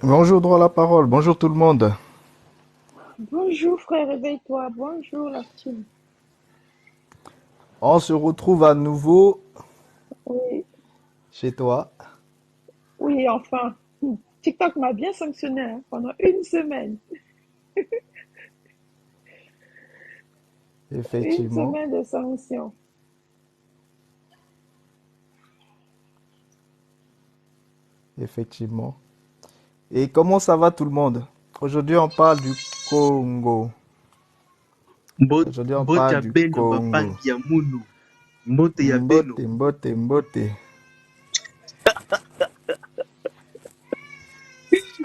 Bonjour, droit à la parole. Bonjour tout le monde. Bonjour frère, réveille-toi. Bonjour la team. On se retrouve à nouveau Oui, chez toi. oui, enfin. TikTok m'a bien sanctionné hein, pendant une semaine. Une Effectivement, semaine de sanction. effectivement. Et comment ça va tout le monde? Aujourd'hui, on parle du Congo. Aujourd'hui, on Mbote parle ya du beno Congo. babangi ya munu. Mbote ya beno. Mbote, mbote, mbote.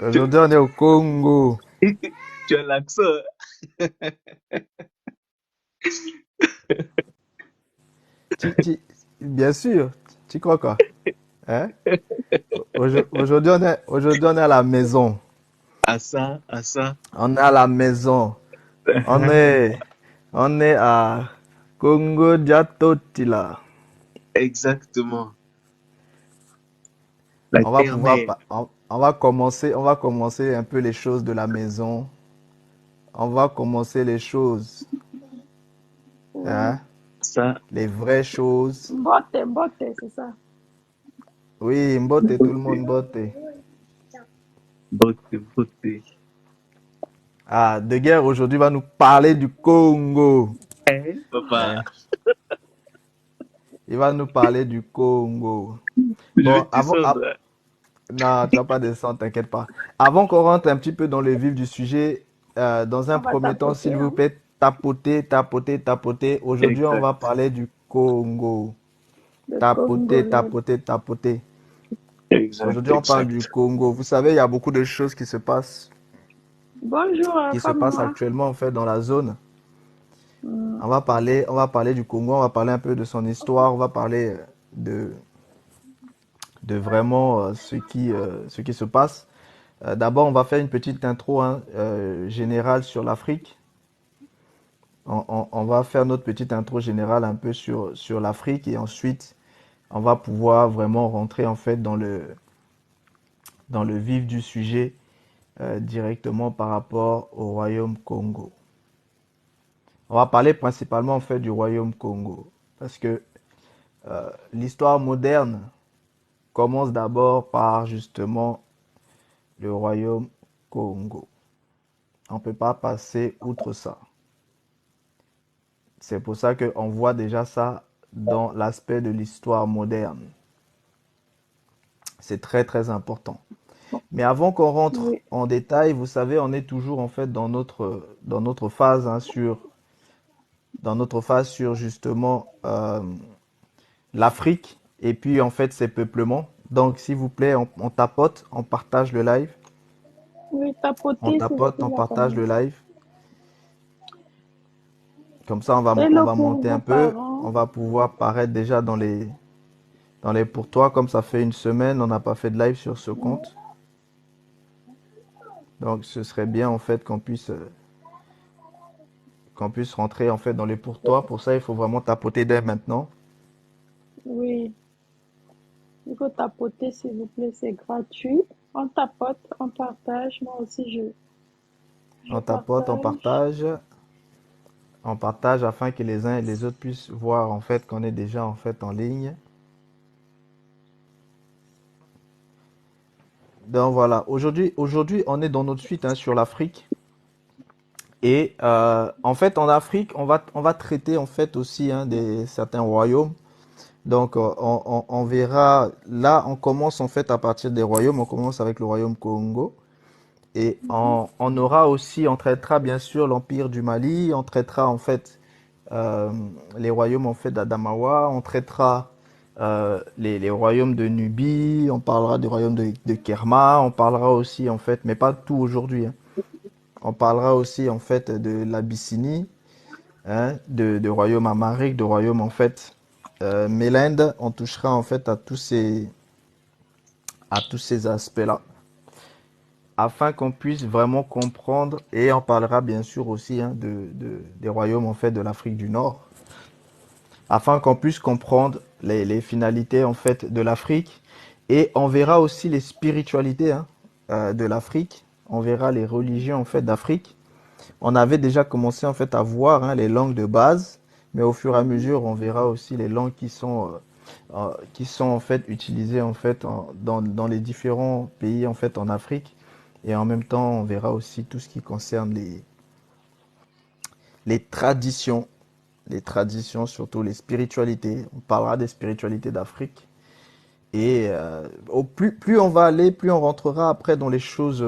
Tu, Aujourd'hui, on est au Congo. tu as l'accent. Tu- bien sûr, tu crois quoi? Hein? Aujourd'hui, on est à la maison. Asa, asa. On est à la maison. On est, on est à Congo Diatotila. Exactement. La On va pouvoir, terre-mère. on va commencer un peu les choses de la maison. On va commencer les choses, Oui. hein, Ça, les vraies choses. Mbote, mbote, c'est ça. Oui, mbote, tout le mbote, monde mbote. mbote. Ah, De Guerre aujourd'hui va nous parler du Congo, Papa, hein. Il va nous parler du Congo. je vais Bon, descendre. non, tu vas pas descendre, t'inquiète pas. Avant qu'on rentre un petit peu dans le vif du sujet, dans un On va premier temps, s'il tapoter, vous hein. plaît, tapotez, tapotez, tapotez. Aujourd'hui, on va Exact. parler du Congo. Le Tapoter, Congolais. tapoter, tapoter. Exact, Aujourd'hui, on parle du exact. Congo. Vous savez, il y a beaucoup de choses Bonjour qui se femme passent noire. actuellement en fait dans la zone. Hmm. On va parler du Congo, on va parler un peu de son histoire, on va parler de, de vraiment ce qui se passe. D'abord, on va faire une petite intro hein, générale sur l'Afrique. On va faire notre petite intro générale un peu sur l'Afrique et ensuite, on va pouvoir vraiment rentrer en fait dans le vif du sujet directement par rapport au Royaume Congo. On va parler principalement en fait du Royaume Congo parce que l'histoire moderne commence d'abord par justement le Royaume Congo. On ne peut pas passer outre ça. C'est pour ça qu'on voit déjà ça dans l'aspect de l'histoire moderne. C'est très très important. Mais avant qu'on rentre Oui, en détail, vous savez, on est toujours en fait dans notre phase hein, dans notre phase sur justement l'Afrique et puis en fait ses peuplements. Donc s'il vous plaît, on tapote, on partage le live. oui, On tapoter s'il vous tapote, plaît on la partage le famille. live. Comme ça, on Hello va pour monter un vos peu. parents. On va pouvoir paraître déjà dans les pour toi. Comme ça fait une semaine, on n'a pas fait de live sur ce compte. Donc ce serait bien en fait qu'on puisse rentrer en fait dans les pour toi. Pour ça, il faut vraiment tapoter dès maintenant. Oui, il faut tapoter s'il vous plaît, c'est gratuit. On tapote, on partage. Moi aussi, je On tapote, partage. on partage afin que les uns et les autres puissent voir en fait qu'on est déjà en fait en ligne. Donc voilà, aujourd'hui, on est dans notre suite hein, sur l'Afrique. Et en fait, en Afrique, on va traiter en fait aussi hein, des certains royaumes. Donc, on verra. Là, on commence en fait à partir des royaumes. On commence avec le royaume Congo. Et Mhm. on aura aussi, on traitera bien sûr l'empire du Mali. On traitera en fait euh, les royaumes en fait d'Adamawa. On traitera les royaumes de Nubie. On parlera du royaume de Kerma. On parlera aussi en fait, mais pas tout aujourd'hui, hein. On parlera aussi en fait de l'Abyssinie, hein, de royaume amérique, de royaume en fait Mélinde. On touchera en fait à tous ces aspects-là, afin qu'on puisse vraiment comprendre. Et on parlera bien sûr aussi hein, des royaumes en fait de l'Afrique du Nord, afin qu'on puisse comprendre les finalités en fait de l'Afrique. Et on verra aussi les spiritualités hein, de l'Afrique. On verra les religions en fait d'Afrique. On avait déjà commencé en fait à voir les langues de base, mais au fur et à Mhm. mesure, on verra aussi les langues qui sont en fait utilisées en fait dans les différents pays en fait en Afrique. Et en même temps, on verra aussi tout ce qui concerne les traditions, surtout les spiritualités. On parlera des spiritualités d'Afrique. Et plus on va aller, plus on rentrera après dans les choses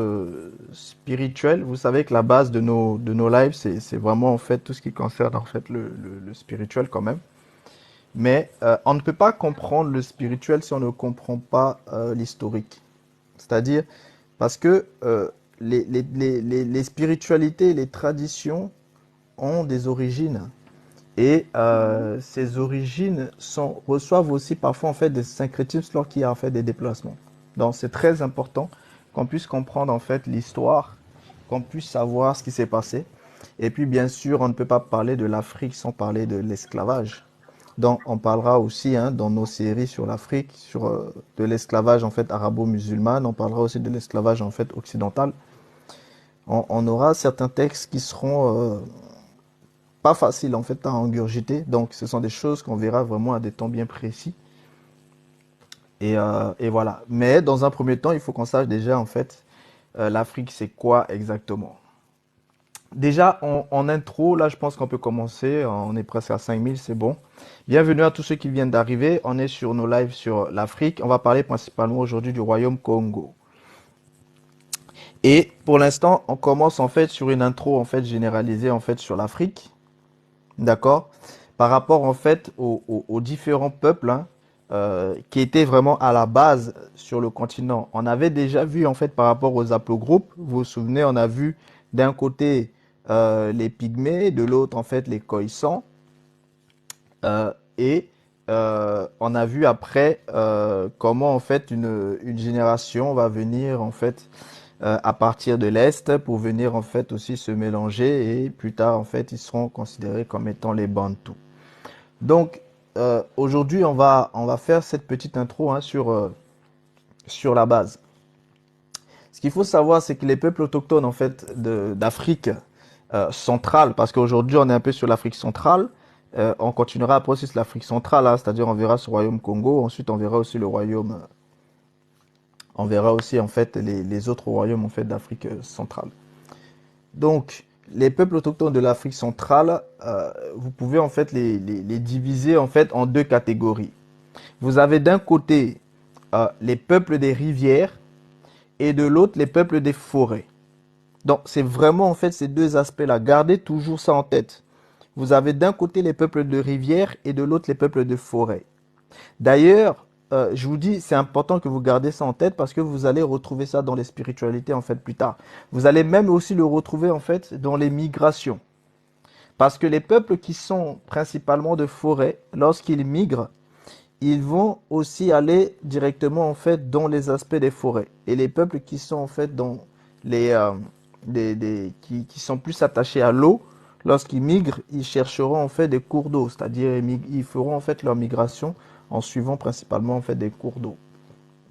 spirituelles. Vous savez que la base de nos lives, c'est vraiment en fait tout ce qui concerne en fait le spirituel quand même. Mais on ne peut pas comprendre le spirituel si on ne comprend pas l'historique. C'est-à-dire parce que les spiritualités, les traditions ont des origines. Et Mhm. ces origines reçoivent aussi parfois en fait des syncrétismes lorsqu'il y a en fait des déplacements. Donc c'est très important qu'on puisse comprendre en fait l'histoire, qu'on puisse savoir ce qui s'est passé. Et puis bien sûr, on ne peut pas parler de l'Afrique sans parler de l'esclavage. Donc on parlera aussi dans nos séries sur l'Afrique, sur de l'esclavage en fait arabo-musulman. On parlera aussi de l'esclavage en fait occidental. On aura certains textes qui seront pas facile en fait à ingurgiter. Donc ce sont des choses qu'on verra vraiment à des temps bien précis. Et voilà. Mais dans un premier temps, il faut qu'on sache déjà en fait l'Afrique c'est quoi exactement. Déjà en intro, là je pense qu'on peut commencer. On est presque à 5000, c'est bon. Bienvenue à tous ceux qui viennent d'arriver. On est sur nos lives sur l'Afrique. On va parler principalement aujourd'hui du Royaume Congo. Et pour l'instant, on commence en fait sur une intro en fait généralisée en fait sur l'Afrique. D'accord? Par rapport en fait aux différents peuples qui étaient vraiment à la base sur le continent. On avait déjà vu en fait par rapport aux haplogroupes, vous vous souvenez, on a vu d'un côté les pygmées, de l'autre en fait les khoisan, et on a vu après comment en fait une génération va venir en fait à partir de l'Est pour venir en fait aussi se mélanger et plus tard en fait ils seront considérés comme étant les Bantous. Donc aujourd'hui on va faire cette petite intro sur la base. Ce qu'il faut savoir c'est que les peuples autochtones en fait d'Afrique centrale, parce qu'aujourd'hui on est un peu sur l'Afrique centrale, on continuera après aussi sur l'Afrique centrale, hein, c'est-à-dire on verra ce royaume Congo, ensuite on verra aussi le royaume, on verra aussi en fait les autres royaumes en fait d'Afrique centrale. Donc, les peuples autochtones de l'Afrique centrale, vous pouvez en fait les diviser en fait en deux catégories. Vous avez d'un côté les peuples des rivières et de l'autre les peuples des forêts. Donc, c'est vraiment en fait ces deux aspects-là. Gardez toujours ça en tête. Vous avez d'un côté les peuples de rivières et de l'autre les peuples de forêts. D'ailleurs, je vous dis, c'est important que vous gardez ça en tête parce que vous allez retrouver ça dans les spiritualités en fait plus tard. Vous allez même aussi le retrouver en fait dans les migrations. Parce que les peuples qui sont principalement de forêt, lorsqu'ils migrent, ils vont aussi aller directement en fait dans les aspects des forêts. Et les peuples qui sont en fait dans qui sont plus attachés à l'eau, lorsqu'ils migrent, ils chercheront en fait des cours d'eau, c'est-à-dire ils feront en fait leur migration en suivant principalement en fait des cours d'eau.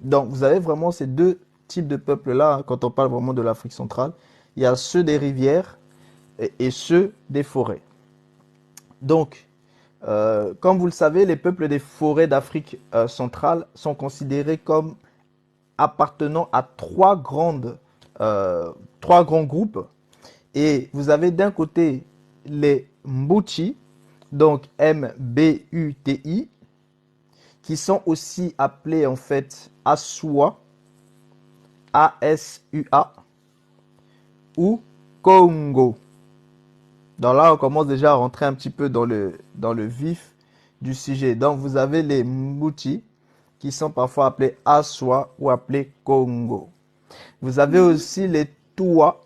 Donc vous avez vraiment ces deux types de peuples là quand on parle vraiment de l'Afrique centrale. Il y a ceux des rivières et ceux des forêts. Donc comme vous le savez, les peuples des forêts d'Afrique centrale sont considérés comme appartenant à trois grands groupes. Et vous avez d'un côté les Mbuti, donc M-B-U-T-I, qui sont aussi appelés en fait Asua, A-S-U-A, ou Congo. Donc là, on commence déjà à rentrer un petit peu dans le vif du sujet. Donc vous avez les Mbuti, qui sont parfois appelés Aswa ou appelés Congo. Vous avez Mhm. aussi les Toua.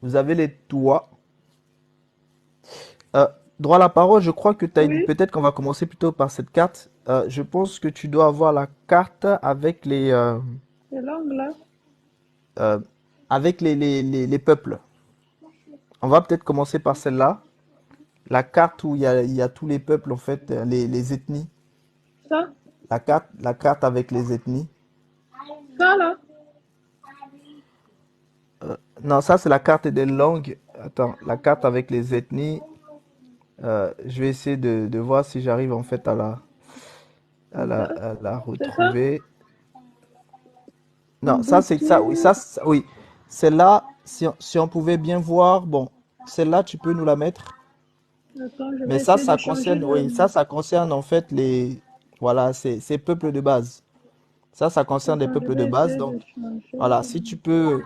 Vous avez les Toua. Euh, Droit à la parole, je crois que tu as une... Oui, Peut-être qu'on va commencer plutôt par cette carte. Je pense que tu dois avoir la carte c'est langue là. euh, avec les peuples. On va peut-être commencer par celle-là. La carte où il y a tous les peuples, en fait, les ethnies. Ça, La carte avec les ethnies. ça, là? Non, ça c'est la carte des langues. Attends, la carte avec les ethnies. Je vais essayer de voir si j'arrive en fait Ça, à la c'est ça? retrouver. Non, ça c'est Mbouti. ça, oui, oui. Celle-là, si on pouvait bien voir, bon, celle-là, tu peux nous la mettre. Attends, je Mais vais ça, essayer de ça changer concerne, oui, le... ça concerne en fait voilà, ces peuples de base. Ça concerne des Attends, je peuples de vais base. essayer Donc, de changer. voilà, si tu peux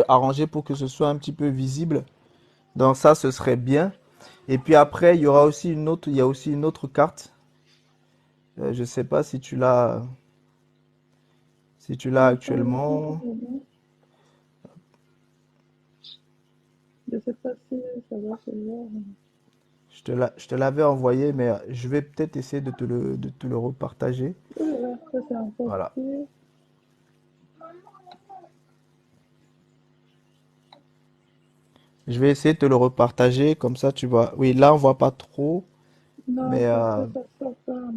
arranger pour que ce soit un petit peu visible, donc ça, ce serait bien. Et puis après, il y a aussi une autre carte. Je sais pas si tu l'as Attends, ici, actuellement. je sais pas si ça va se voir. Je te l'avais envoyé, mais je vais peut-être essayer de te le repartager. Là, ça, c'est encore Voilà. pire. Je vais essayer de te le repartager, comme ça tu vois. Oui, là on voit pas trop, Non, mais parce que ça sort pas.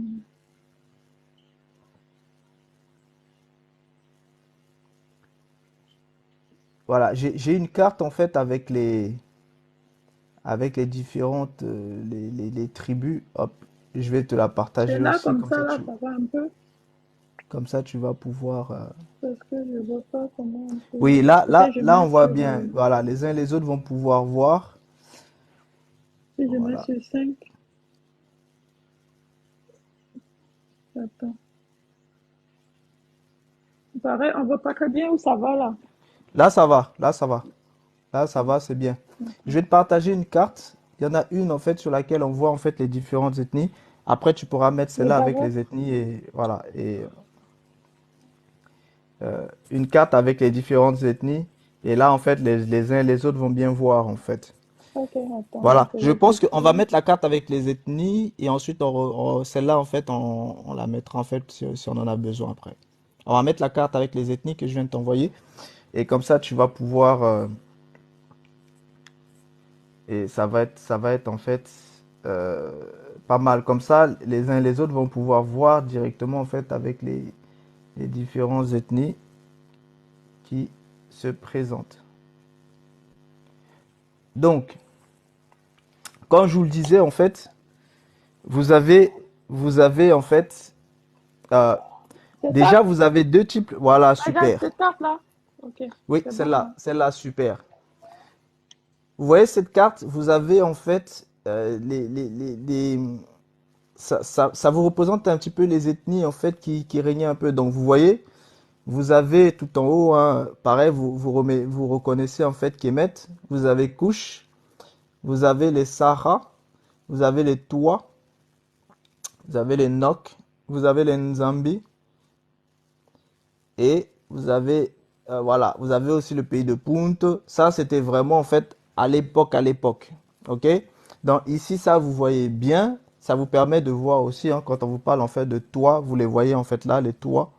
voilà, j'ai une carte en fait avec les différentes les tribus. Hop, je vais te la C'est partager là, aussi, comme ça, là, ça va un peu. comme ça tu vas pouvoir. Parce que je vois pas comment on Oui, peut... Peut-être je là mets on voit sur... bien. Voilà, les uns et les autres vont pouvoir voir. si je mets Voilà. sur 5. Attends. Pareil, on voit pas très bien où ça va, là. Là ça va, là ça va. Là, ça va, c'est bien. Je vais te partager une carte. Il y en a une en fait sur laquelle on voit en fait les différentes ethnies. Après, tu pourras mettre Le celle-là avec Dawa. les ethnies et voilà. Et une carte avec les différentes ethnies. Et là, en fait, les uns et les autres vont bien voir en fait. Ok, attends, Voilà. je Je vais pense qu'on va cliquer. mettre la carte avec les ethnies et ensuite celle-là en fait on la mettra en fait si on en a besoin après. On va mettre la carte avec les ethnies que je viens de t'envoyer et comme ça tu vas pouvoir et ça va être en fait euh, pas mal. Comme ça, les uns et les autres vont pouvoir voir directement en fait avec les différentes ethnies qui se présentent. Donc, comme je vous le disais en fait, vous avez, vous avez en fait, euh, C'est ça? déjà vous avez deux types. Voilà, Regarde super. cette carte là. Ok, Oui, c'est bon, hein. celle-là, super. Vous voyez cette carte, vous avez en fait ça vous représente un petit peu les ethnies en fait qui régnaient un peu. Donc vous voyez, vous avez tout en haut, hein, pareil, vous reconnaissez en fait Kemet, vous avez Kush, vous avez les Sahara, vous avez les Toua, vous avez les Nok, vous avez les Nzambi et vous avez voilà, vous avez aussi le pays de Punt. Ça c'était vraiment en fait à l'époque, ok? Donc ici ça vous voyez bien, ça vous permet de voir aussi hein, quand on vous parle en fait de toits, vous les voyez en fait là les toits.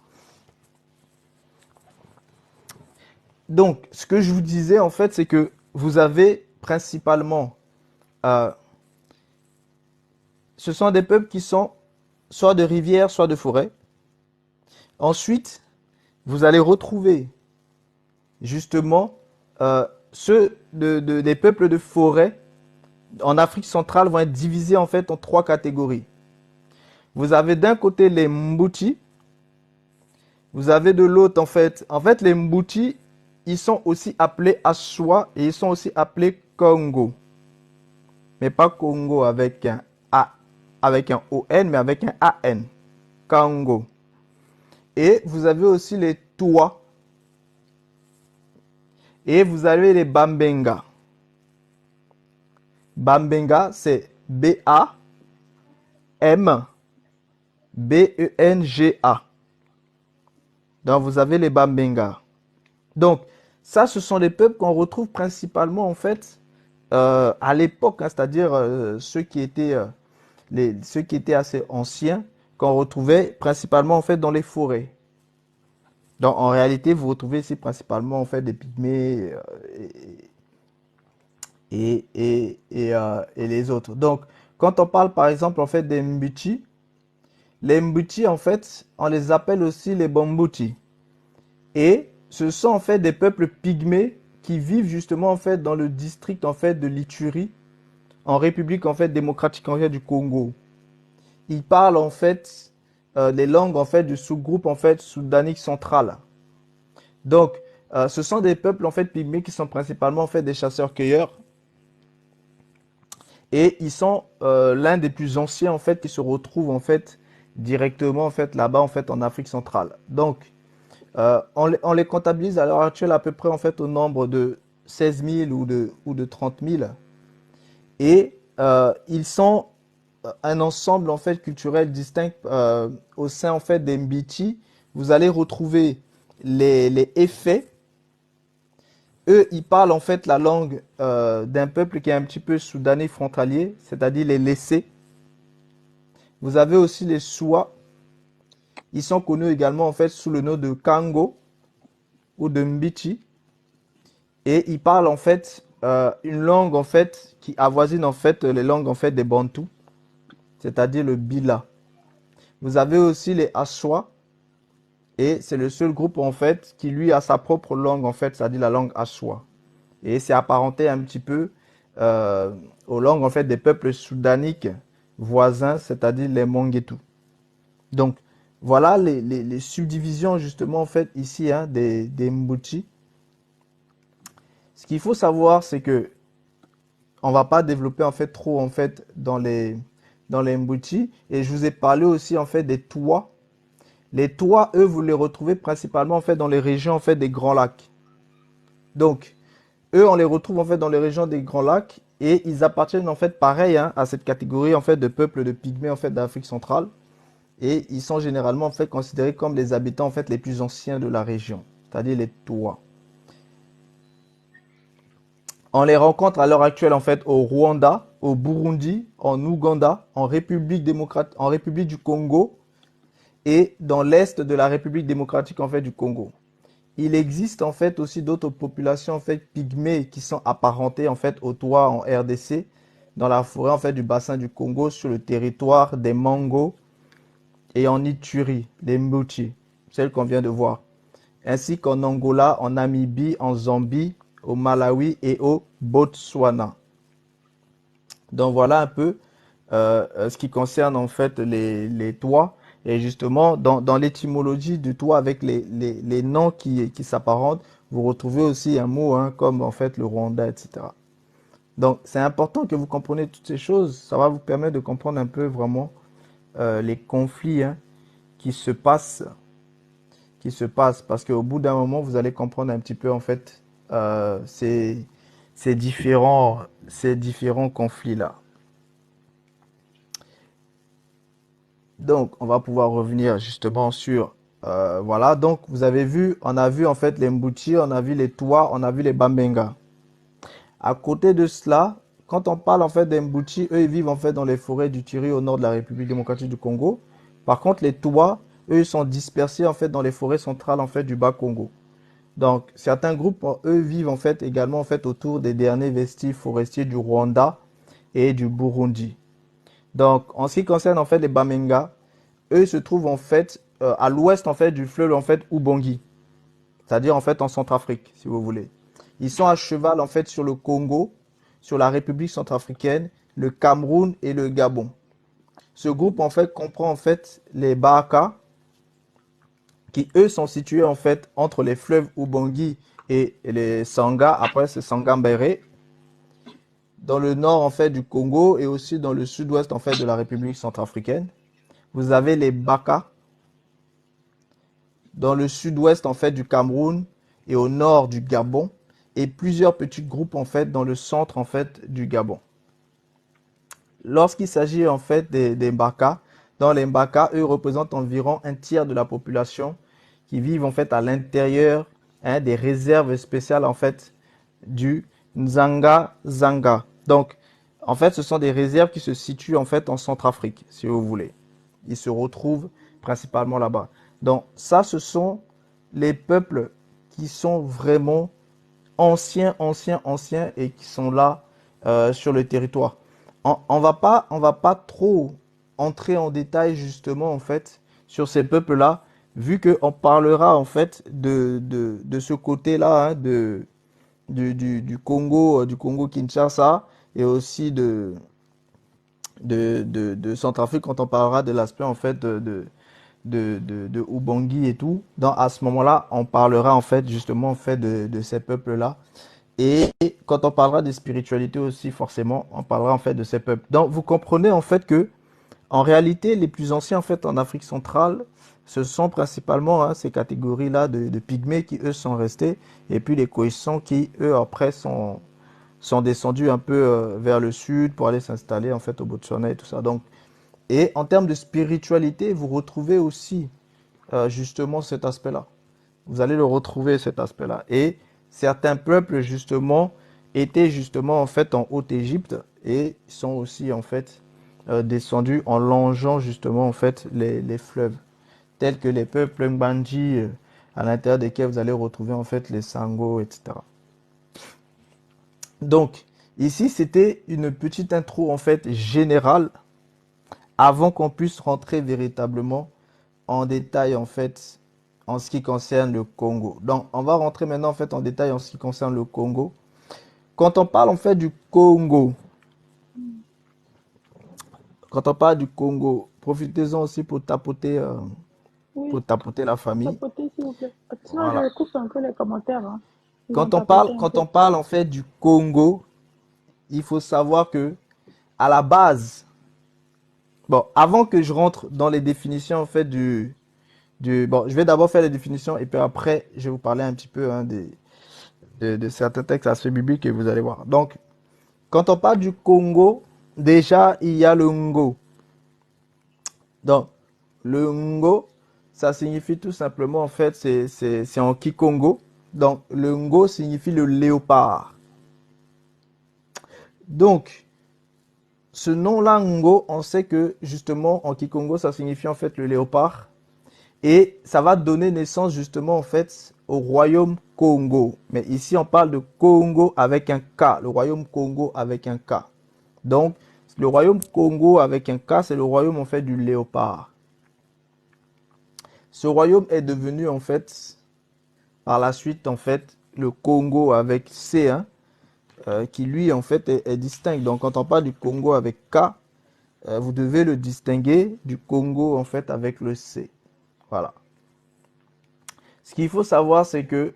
Donc, ce que je vous disais en fait, c'est que vous avez principalement, euh, ce sont des peuples qui sont soit de rivières, soit de forêts. Ensuite, vous allez retrouver justement ceux des peuples de forêt en Afrique centrale vont être divisés en fait en trois catégories. Vous avez d'un côté les Mbuti, vous avez de l'autre en fait les Mbuti, ils sont aussi appelés Aswa et ils sont aussi appelés Congo. Mais pas Congo avec un A, avec un ON, mais avec un AN. Congo. Et vous avez aussi les Toua. Et vous avez les Bambenga. Bambenga, c'est B-A-M-B-E-N-G-A. Donc vous avez les Bambenga. Donc ça, ce sont les peuples qu'on retrouve principalement en fait à l'époque, hein, c'est-à-dire ceux qui étaient assez anciens, qu'on retrouvait principalement en fait dans les forêts. Donc en réalité, vous retrouvez ici principalement en fait des pygmées et les autres. Donc quand on parle par exemple en fait des Mbuti, Les Mbuti, en fait, on les appelle aussi les Bambuti. Et ce sont en fait des peuples pygmées qui vivent justement en fait dans le district en fait de l'Ituri, en République en fait démocratique en fait du Congo. Ils parlent en fait les langues en fait du sous-groupe en fait soudanique central. Donc, ce sont des peuples en fait pygmées qui sont principalement en fait des chasseurs-cueilleurs et ils sont l'un des plus anciens en fait qui se retrouvent en fait directement en fait là-bas en fait en Afrique centrale. Donc, on les comptabilise à l'heure actuelle à peu près en fait au nombre de 16 000 ou de 30 000 et ils sont un ensemble en fait culturel distinct au sein en fait des Mbiti. Vous allez retrouver les Effets. Eux, ils parlent en fait la langue d'un peuple qui est un petit peu soudanais frontalier, c'est-à-dire les Lessés. Vous avez aussi les Soua. Ils sont connus également en fait sous le nom de Kango ou de Mbichi. Et ils parlent en fait une langue en fait qui avoisine en fait les langues en fait des Bantous, c'est-à-dire le Bila. Vous avez aussi les Aswa et c'est le seul groupe en fait qui lui a sa propre langue en fait, c'est-à-dire la langue Aswa. Et c'est apparenté un petit peu euh, aux langues en fait des peuples soudaniques voisins, c'est-à-dire les Mongetou. Donc voilà les subdivisions justement en fait ici hein, des Mbuti. Ce qu'il faut savoir, c'est que on va pas développer en fait trop en fait dans les Mbuti. Et je vous ai parlé aussi en fait des Tois. Les Tois, eux, vous les retrouvez principalement en fait dans les régions en fait des Grands Lacs. Donc eux, on les retrouve en fait dans les régions des Grands Lacs et ils appartiennent en fait pareil hein, à cette catégorie en fait de peuples de pygmées en fait d'Afrique centrale et ils sont généralement en fait considérés comme les habitants en fait les plus anciens de la région, c'est-à-dire les Tois. On les rencontre à l'heure actuelle en fait au Rwanda, au Burundi, en Ouganda, en République du Congo et dans l'est de la République démocratique en fait du Congo. Il existe en fait aussi d'autres populations en fait pygmées qui sont apparentées en fait aux Tois en RDC, dans la forêt en fait du bassin du Congo, sur le territoire des Mangos et en Ituri, les Mbuti, celles qu'on vient de voir, ainsi qu'en Angola, en Namibie, en Zambie, au Malawi et au Botswana. Donc voilà un peu ce qui concerne en fait les toits. Et justement, dans l'étymologie du toit avec les noms qui s'apparentent, vous retrouvez aussi un mot hein, comme en fait le Rwanda, etc. Donc c'est important que vous compreniez toutes ces choses. Ça va vous permettre de comprendre un peu vraiment les conflits hein, qui se passent, parce qu'au bout d'un moment, vous allez comprendre un petit peu en fait ces différents conflits-là. Donc, on va pouvoir revenir justement sur voilà. Donc, vous avez vu, on a vu en fait les Mbuti, on a vu les Tois, on a vu les Bambenga. À côté de cela, quand on parle en fait des Mbuti, eux ils vivent en fait dans les forêts du Tiri au nord de la République démocratique du Congo. Par contre, les Tois, eux, ils sont dispersés en fait dans les forêts centrales en fait du Bas-Congo. Donc, certains groupes, eux, vivent en fait également en fait autour des derniers vestiges forestiers du Rwanda et du Burundi. Donc, en ce qui concerne en fait les Bamenga, eux se trouvent en fait à l'ouest en fait du fleuve en fait Ubangi, c'est-à-dire en fait en Centrafrique, si vous voulez. Ils sont à cheval en fait sur le Congo, sur la République centrafricaine, le Cameroun et le Gabon. Ce groupe en fait comprend en fait les Baaka, qui eux sont situés en fait entre les fleuves Ubangi et les Sanga, après c'est Sangambere, dans le nord en fait du Congo et aussi dans le sud-ouest en fait de la République centrafricaine. Vous avez les Baka dans le sud-ouest en fait du Cameroun et au nord du Gabon et plusieurs petits groupes en fait dans le centre en fait du Gabon. Lorsqu'il s'agit en fait des Baka, dans les Baka, eux représentent environ un tiers de la population qui vivent en fait à l'intérieur hein, des réserves spéciales en fait du Nzanga Zanga. Donc en fait, ce sont des réserves qui se situent en fait en Centrafrique, si vous voulez. Ils se retrouvent principalement là-bas. Donc ça, ce sont les peuples qui sont vraiment anciens, anciens, anciens et qui sont là sur le territoire. On va pas trop entrer en détail justement en fait sur ces peuples-là, vu qu'on parlera en fait de ce côté-là, hein, du Congo Kinshasa et aussi de Centrafrique quand on parlera de l'aspect en fait de Ubangi et tout. À ce moment-là, on parlera en fait justement en fait de ces peuples-là. Et quand on parlera de spiritualité aussi, forcément, on parlera en fait de ces peuples. Donc, vous comprenez en fait que, en réalité, les plus anciens en fait en Afrique centrale, ce sont principalement hein, ces catégories-là de pygmées qui eux sont restés, et puis les cohésants qui eux après sont descendus un peu vers le sud pour aller s'installer en fait au Botswana et tout ça. Donc, et en termes de spiritualité, vous retrouvez aussi justement cet aspect-là. Vous allez le retrouver cet aspect-là. Et certains peuples justement étaient justement en fait en Haute-Égypte et sont aussi en fait descendus en longeant justement en fait les fleuves, tels que les peuples Mbanji à l'intérieur desquels vous allez retrouver en fait les Sango, etc. Donc ici c'était une petite intro en fait générale avant qu'on puisse rentrer véritablement en détail en fait en ce qui concerne le Congo. Donc on va rentrer maintenant en fait en détail en ce qui concerne le Congo. Quand on parle en fait du Congo, quand on parle du Congo, profitez-en aussi Oui, pour tapoter la famille. tapotez s'il vous plaît. Sinon, Voilà. je coupe un peu les commentaires. Hein. Ils vont tapoter un Quand peu. on parle en fait du Congo, il faut savoir que à la base, bon, avant que je rentre dans les définitions en fait bon, je vais d'abord faire les définitions et puis après je vais vous parler un petit peu hein, de certains textes assez bibliques que vous allez voir. Donc, quand on parle du Congo, déjà, il y a le Ngo. Donc, le Ngo, ça signifie tout simplement, en fait, c'est en Kikongo. Donc, le Ngo signifie le léopard. Donc, ce nom-là, Ngo, on sait que, justement, en Kikongo, ça signifie, en fait, le léopard. Et ça va donner naissance, justement, en fait, au royaume Congo. Mais ici, on parle de Congo avec un K. Le royaume Congo avec un K. Donc, le royaume Congo avec un K, c'est le royaume en fait du léopard. Ce royaume est devenu en fait, par la suite en fait, le Congo avec C, hein, qui lui en fait est distinct. Donc, quand on parle du Congo avec K, vous devez le distinguer du Congo en fait avec le C. Voilà. Ce qu'il faut savoir, c'est que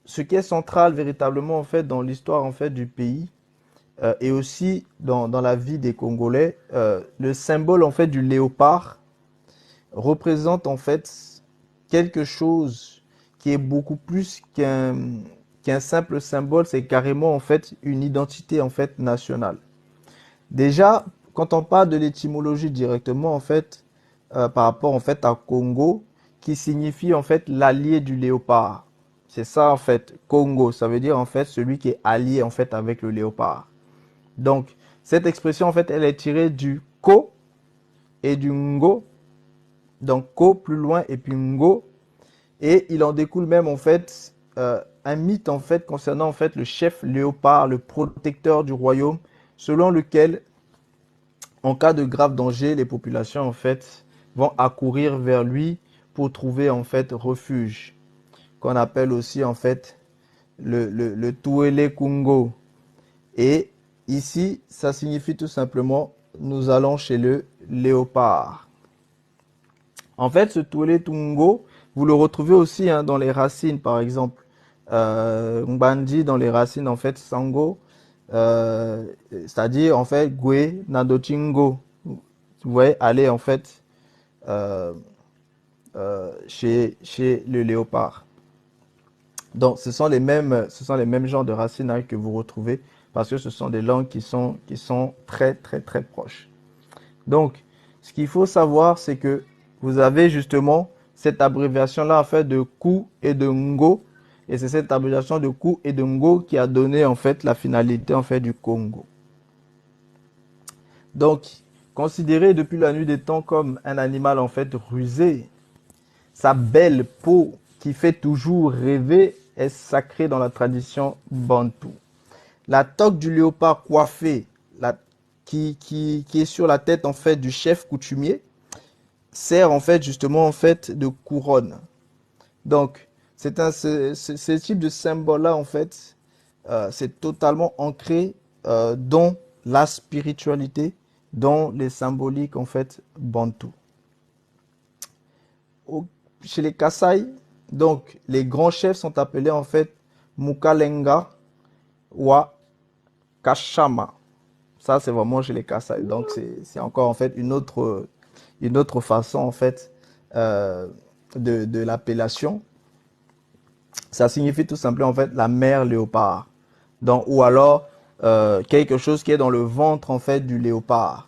ce qui est central véritablement en fait dans l'histoire en fait du pays, et aussi dans la vie des Congolais, le symbole en fait du léopard représente en fait quelque chose qui est beaucoup plus qu'un simple symbole, c'est carrément en fait une identité en fait nationale. Déjà, quand on parle de l'étymologie directement en fait par rapport en fait à Congo, qui signifie en fait l'allié du léopard. C'est ça en fait, Congo, ça veut dire en fait celui qui est allié en fait avec le léopard. Donc, cette expression, en fait, elle est tirée du ko et du ngo. Donc, ko plus loin et puis ngo. Et il en découle même, en fait, un mythe, en fait, concernant, en fait, le chef léopard, le protecteur du royaume, selon lequel, en cas de grave danger, les populations, en fait, vont accourir vers lui pour trouver, en fait, refuge. Qu'on appelle aussi, en fait, le Tuele Kungo. Et ici, ça signifie tout simplement nous allons chez le léopard. En fait, ce Tuele Tungo, vous le retrouvez aussi hein, dans les racines, par exemple. Mbandi dans les racines, en fait, Sango, c'est-à-dire, en fait, Gwe Nadochingo. Vous voyez, aller, en fait, euh, chez le léopard. Donc, ce sont les mêmes genres de racines hein, que vous retrouvez parce que ce sont des langues qui sont très, très, très proches. Donc, ce qu'il faut savoir, c'est que vous avez justement cette abréviation-là en fait de Ku et de Ngo. Et c'est cette abréviation de Ku et de Ngo qui a donné en fait la finalité en fait du Congo. Donc, considéré depuis la nuit des temps comme un animal en fait rusé, sa belle peau qui fait toujours rêver est sacrée dans la tradition bantoue. La toque du léopard coiffée, qui est sur la tête en fait du chef coutumier sert en fait justement en fait de couronne. Donc ce type de symbole-là en fait, c'est totalement ancré dans la spiritualité, dans les symboliques en fait bantou. Au- Chez les Kasaï, donc les grands chefs sont appelés en fait Mukalenga ou Kashama. Ça, c'est vraiment chez les Kasaï. Donc, c'est encore en fait une autre façon en fait euh, de l'appellation. Ça signifie tout simplement en fait la mère léopard. Donc, ou alors quelque chose qui est dans le ventre en fait du léopard.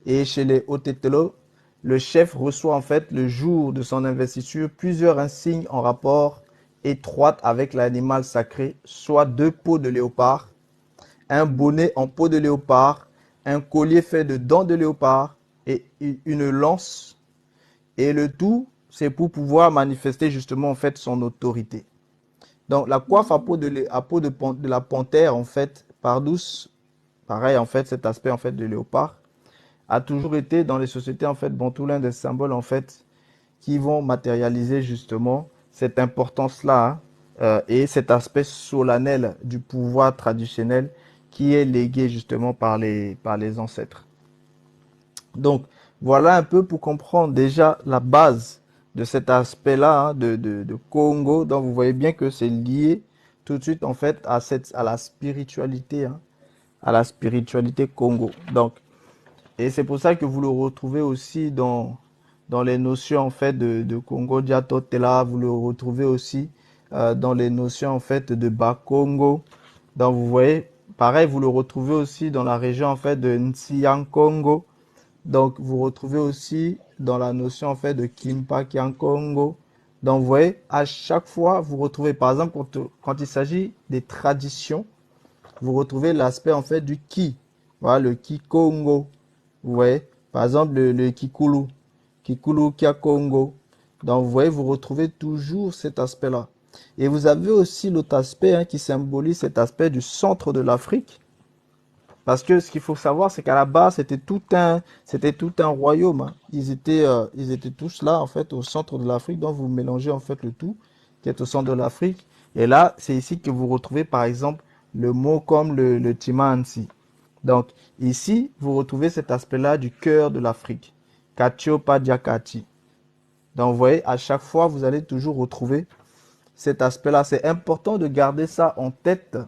Et chez les Otetelo, le chef reçoit en fait le jour de son investiture plusieurs insignes en rapport étroit avec l'animal sacré, soit deux peaux de léopard, un bonnet en peau de léopard, un collier fait de dents de léopard et une lance. Et le tout, c'est pour pouvoir manifester justement en fait son autorité. Donc la coiffe à peau de la panthère en fait, par douce, pareil en fait, cet aspect en fait de léopard, a toujours été dans les sociétés en fait bantou l'un des symboles en fait qui vont matérialiser justement cette importance-là et cet aspect solennel du pouvoir traditionnel qui est légué justement par les ancêtres. Donc voilà un peu pour comprendre déjà la base de cet aspect-là de Congo. Donc vous voyez bien que c'est lié tout de suite en fait à la spiritualité, hein, à la spiritualité Congo. Donc et c'est pour ça que vous le retrouvez aussi dans les notions en fait de Congo Dia Totela, vous le retrouvez aussi dans les notions en fait de Bakongo. Donc vous voyez, pareil, vous le retrouvez aussi dans la région en fait de Nsiang Congo. Donc vous retrouvez aussi dans la notion en fait de Kimpa Kiang Congo. Donc vous voyez, à chaque fois, vous retrouvez par exemple quand il s'agit des traditions, vous retrouvez l'aspect en fait du Ki. Voilà, le Ki Congo. Vous voyez, par exemple, le Kikulu, Kikulu Kia Congo. Donc, vous voyez, vous retrouvez toujours cet aspect-là. Et vous avez aussi l'autre aspect hein, qui symbolise cet aspect du centre de l'Afrique. Parce que ce qu'il faut savoir, c'est qu'à la base, c'était tout un royaume. Hein. Ils étaient tous là, en fait, au centre de l'Afrique. Donc, vous mélangez, en fait, le tout qui est au centre de l'Afrique. Et là, c'est ici que vous retrouvez, par exemple, le mot comme le Timansi. Donc, ici, vous retrouvez cet aspect-là du cœur de l'Afrique. Katiopa Diakati. Donc, vous voyez, à chaque fois, vous allez toujours retrouver cet aspect-là. C'est important de garder ça en tête.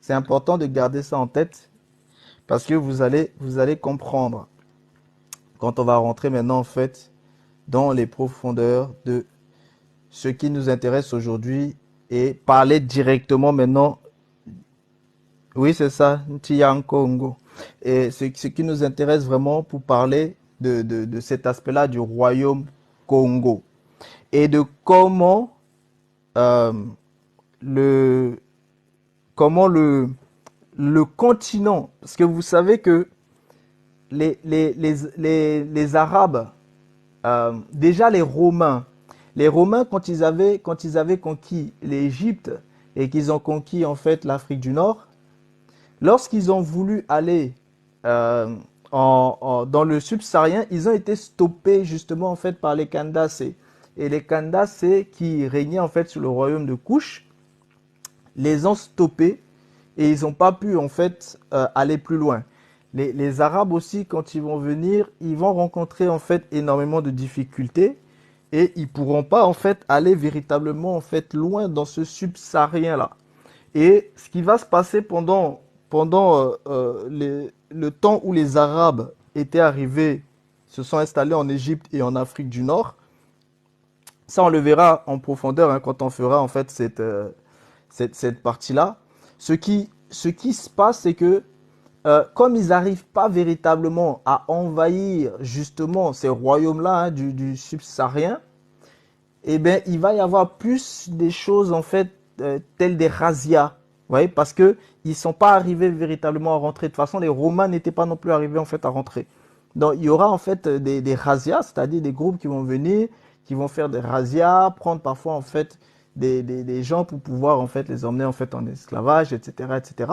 C'est important de garder ça en tête parce que vous allez comprendre quand on va rentrer maintenant, en fait, dans les profondeurs de ce qui nous intéresse aujourd'hui et parler directement maintenant. Oui, c'est ça, Ntiyan Congo. Et ce qui nous intéresse vraiment pour parler de cet aspect-là du royaume Congo et de euh, le, comment le continent, parce que vous savez que les Arabes, déjà les Romains quand ils avaient conquis l'Égypte et qu'ils ont conquis en fait l'Afrique du Nord, lorsqu'ils ont voulu aller euh, dans le subsaharien, ils ont été stoppés justement en fait par les Kandasés. Et les Kandasés qui régnaient en fait sur le royaume de Kush les ont stoppés et ils n'ont pas pu en fait aller plus loin. Les Arabes aussi, quand ils vont venir, ils vont rencontrer en fait énormément de difficultés et ils pourront pas en fait aller véritablement en fait loin dans ce subsaharien là. Et ce qui va se passer pendant le temps où les Arabes étaient arrivés, se sont installés en Égypte et en Afrique du Nord, ça on le verra en profondeur hein, quand on fera en fait cette partie-là. Ce qui se passe, c'est que comme ils n'arrivent pas véritablement à envahir justement ces royaumes-là hein, du subsaharien, eh bien, il va y avoir plus des choses en fait telles des razzias. Vous voyez, parce que ils sont pas arrivés véritablement à rentrer. De toute façon, les Romains n'étaient pas non plus arrivés en fait à rentrer. Donc, il y aura en fait des razzias, c'est-à-dire des groupes qui vont venir, qui vont faire des razzias, prendre parfois en fait des gens pour pouvoir en fait les emmener en fait en esclavage, etc., etc.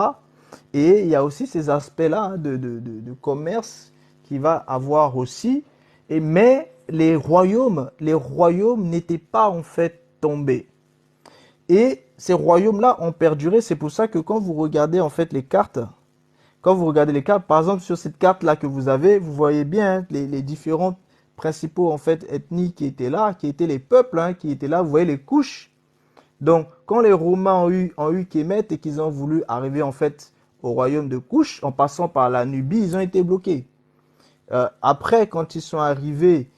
Et il y a aussi ces aspects-là hein, de commerce qui va avoir aussi. Mais les royaumes n'étaient pas en fait tombés. Et ces royaumes-là ont perduré. C'est pour ça que quand vous regardez en fait les cartes, quand vous regardez les cartes, par exemple sur cette carte-là que vous avez, vous voyez bien hein, les différents principaux en fait ethnies qui étaient là, qui étaient les peuples hein, qui étaient là. Vous voyez les couches. Donc quand les Romains ont eu Kémet et qu'ils ont voulu arriver en fait au royaume de Couche, en passant par la Nubie, ils ont été bloqués. Après, quand ils sont arrivés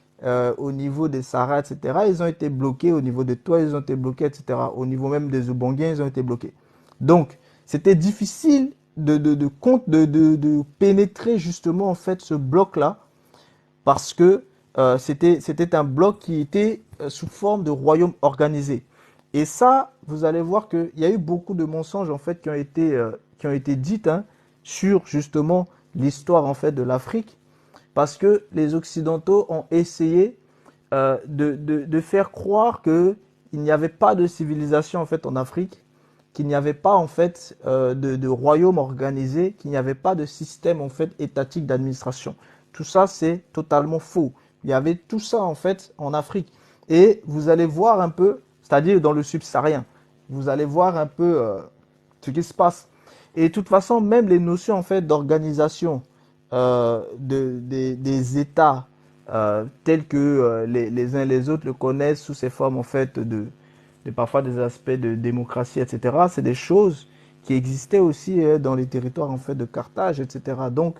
au niveau des Sahara, etc., ils ont été bloqués. Au niveau de Toi, ils ont été bloqués, etc. Au niveau même des Oubonguiens, ils ont été bloqués. Donc, c'était difficile de pénétrer justement en fait ce bloc-là parce que c'était un bloc qui était sous forme de royaume organisé. Et ça, vous allez voir qu'il y a eu beaucoup de mensonges en fait qui ont été dites hein, sur justement l'histoire en fait de l'Afrique parce que les Occidentaux ont essayé de faire croire qu'il n'y avait pas de civilisation en fait en Afrique, qu'il n'y avait pas en fait de royaume organisé, qu'il n'y avait pas de système en fait étatique d'administration. Tout ça c'est totalement faux. Il y avait tout ça en fait en Afrique. Et vous allez voir un peu, c'est-à-dire dans le subsaharien, vous allez voir un peu ce qui se passe. Et de toute façon, même les notions en fait d'organisation des États tels que les uns les autres le connaissent sous ces formes en fait de parfois des aspects de démocratie, etc. C'est des choses qui existaient aussi dans les territoires en fait de Carthage, etc. Donc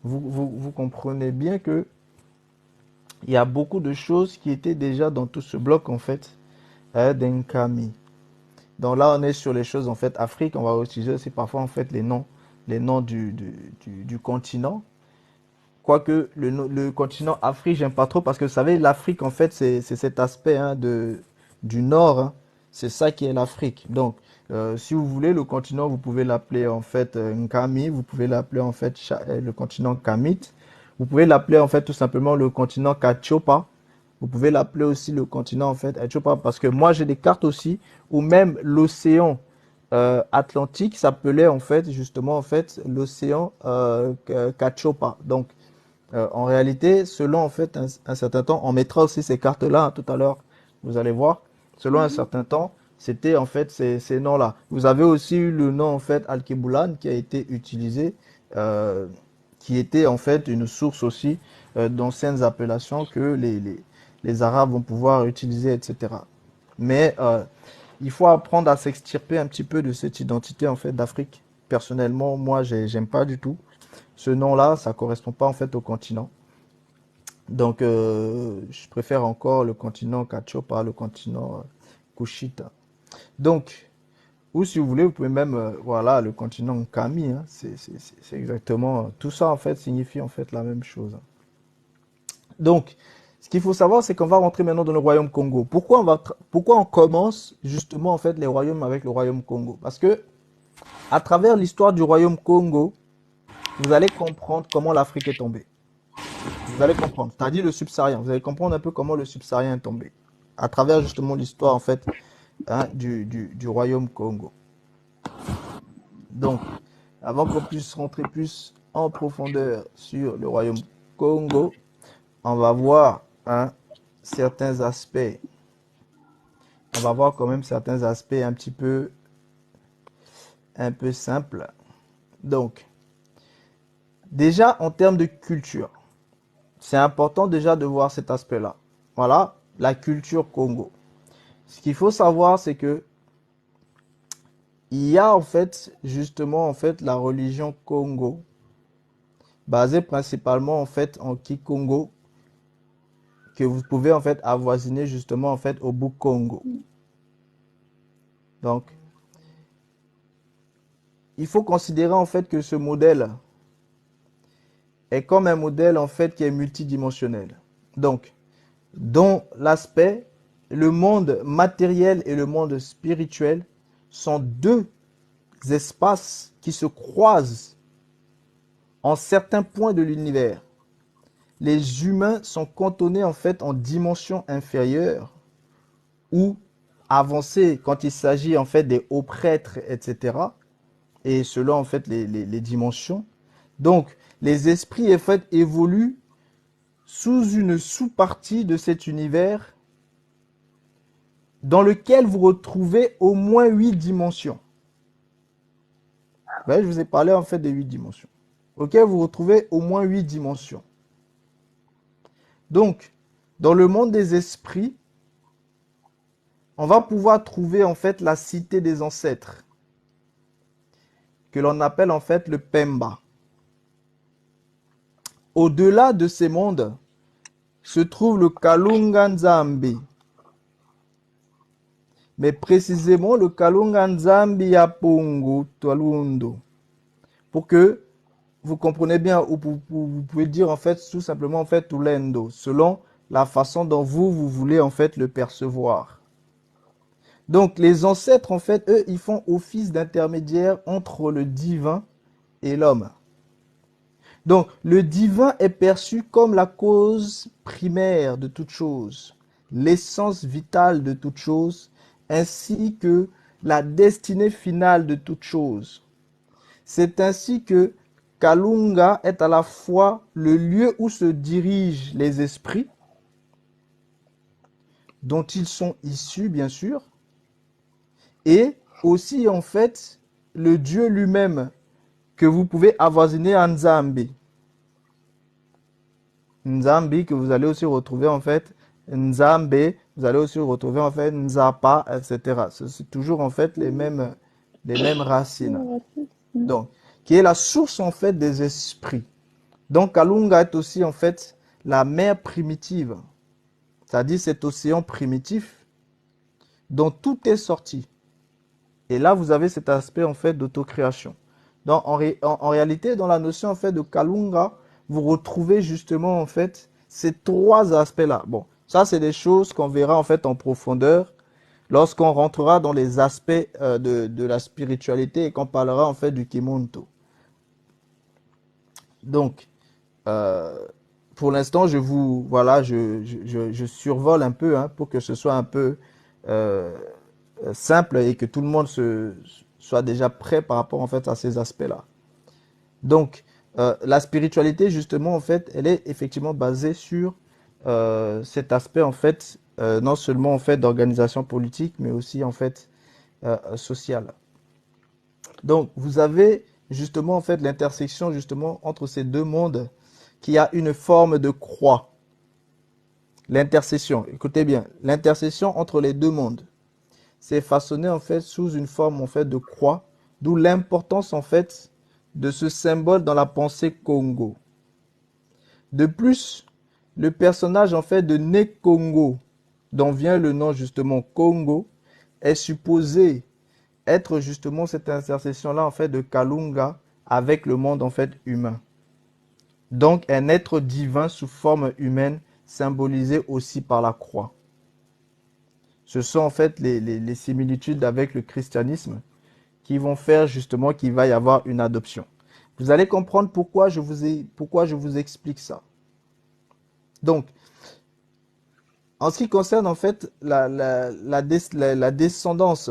vous comprenez bien que il y a beaucoup de choses qui étaient déjà dans tout ce bloc en fait d'Nkami. Donc là on est sur les choses en fait Afrique, on va utiliser aussi parfois en fait les noms du continent. Quoique le continent Afrique, j'aime pas trop parce que vous savez, l'Afrique en fait, c'est cet aspect hein, du nord. Hein. C'est ça qui est l'Afrique. Donc, si vous voulez, le continent, vous pouvez l'appeler en fait Nkami, vous pouvez l'appeler en fait le continent Kamit, vous pouvez l'appeler en fait tout simplement le continent Kachopa, vous pouvez l'appeler aussi le continent en fait Etchopa parce que moi j'ai des cartes aussi où même l'océan Atlantique s'appelait en fait justement en fait l'océan Kachopa. Donc, en réalité, selon en fait un certain temps, on mettra aussi ces cartes-là hein, tout à l'heure, vous allez voir. Selon un certain temps, c'était en fait ces noms-là. Vous avez aussi eu le nom en fait Al-Kiboulan qui a été utilisé, qui était en fait une source aussi d'anciennes appellations que les Arabes vont pouvoir utiliser, etc. Mais il faut apprendre à s'extirper un petit peu de cette identité en fait d'Afrique. Personnellement, moi, j'aime pas du tout. Ce nom-là, ça correspond pas en fait au continent. Donc, je préfère encore le continent Kachopa, le continent Kushita. Donc, ou si vous voulez, vous pouvez même, voilà, le continent Kami. Hein, c'est exactement, tout ça en fait signifie en fait la même chose. Donc, ce qu'il faut savoir, c'est qu'on va rentrer maintenant dans le royaume Congo. Pourquoi on commence justement en fait les royaumes avec le royaume Congo? Parce que à travers l'histoire du royaume Congo, vous allez comprendre comment l'Afrique est tombée. Vous allez comprendre. C'est-à-dire le subsaharien. Vous allez comprendre un peu comment le subsaharien est tombé. À travers justement l'histoire en fait hein, du royaume Congo. Donc, avant qu'on puisse rentrer plus en profondeur sur le royaume Congo, on va voir hein, certains aspects. On va voir quand même certains aspects un peu simples. Donc, déjà en termes de culture, c'est important déjà de voir cet aspect-là. Voilà, la culture Congo. Ce qu'il faut savoir, c'est que il y a en fait justement en fait la religion Congo, basée principalement en fait en Kikongo, que vous pouvez en fait avoisiner justement en fait au Bukongo. Donc, il faut considérer en fait que ce modèle est comme un modèle en fait qui est multidimensionnel. Donc, dans l'aspect, le monde matériel et le monde spirituel sont deux espaces qui se croisent en certains points de l'univers. Les humains sont cantonnés en fait en dimension inférieure ou avancée quand il s'agit en fait des hauts prêtres, etc. et selon en fait les dimensions. Donc, les esprits en fait évoluent sous une sous-partie de cet univers dans lequel vous retrouvez au moins 8 dimensions. Vous voyez, je vous ai parlé en fait des 8 dimensions. Auquel vous retrouvez au moins 8 dimensions. Donc, dans le monde des esprits, on va pouvoir trouver en fait la cité des ancêtres, que l'on appelle en fait le Pemba. Au-delà de ces mondes se trouve le Kalunga Nzambi. Mais précisément le Kalunga Nzambi ya Pongo Twalundo. Pour que vous comprenez bien, ou vous pouvez dire en fait tout simplement en fait Tulendo, selon la façon dont vous voulez en fait le percevoir. Donc les ancêtres en fait, eux, ils font office d'intermédiaire entre le divin et l'homme. Donc le divin est perçu comme la cause primaire de toute chose, l'essence vitale de toute chose, ainsi que la destinée finale de toute chose. C'est ainsi que Kalunga est à la fois le lieu où se dirigent les esprits, dont ils sont issus bien sûr, et aussi en fait le Dieu lui-même que vous pouvez avoisiner en Nzambi. Nzambi que vous allez aussi retrouver en fait Nzambe, vous allez aussi retrouver en fait Nzapa, etc. C'est toujours en fait les mêmes racines. Donc, qui est la source en fait des esprits. Donc Kalunga est aussi en fait la mer primitive, c'est-à-dire cet océan primitif dont tout est sorti. Et là, vous avez cet aspect en fait d'autocréation. Donc en réalité, dans la notion en fait de Kalunga, vous retrouvez justement en fait ces trois aspects-là. Bon, ça c'est des choses qu'on verra en fait en profondeur lorsqu'on rentrera dans les aspects de la spiritualité et qu'on parlera en fait du Kimonto. Donc, pour l'instant, je survole un peu pour que ce soit un peu simple et que tout le monde soit déjà prêt par rapport en fait à ces aspects-là. Donc, la spiritualité justement en fait, elle est effectivement basée sur cet aspect en fait, non seulement en fait d'organisation politique, mais aussi en fait sociale. Donc, vous avez justement en fait l'intersection justement entre ces deux mondes qui a une forme de croix. L'intercession, écoutez bien, l'intercession entre les deux mondes, c'est façonné en fait sous une forme en fait de croix, d'où l'importance en fait de ce symbole dans la pensée Congo. De plus, le personnage en fait de Nekongo, dont vient le nom justement Congo, est supposé être justement cette intercession-là en fait de Kalunga avec le monde en fait humain. Donc un être divin sous forme humaine symbolisé aussi par la croix. Ce sont en fait les similitudes avec le christianisme qui vont faire justement qu'il va y avoir une adoption. Vous allez comprendre pourquoi je vous explique ça. Donc, en ce qui concerne en fait la descendance,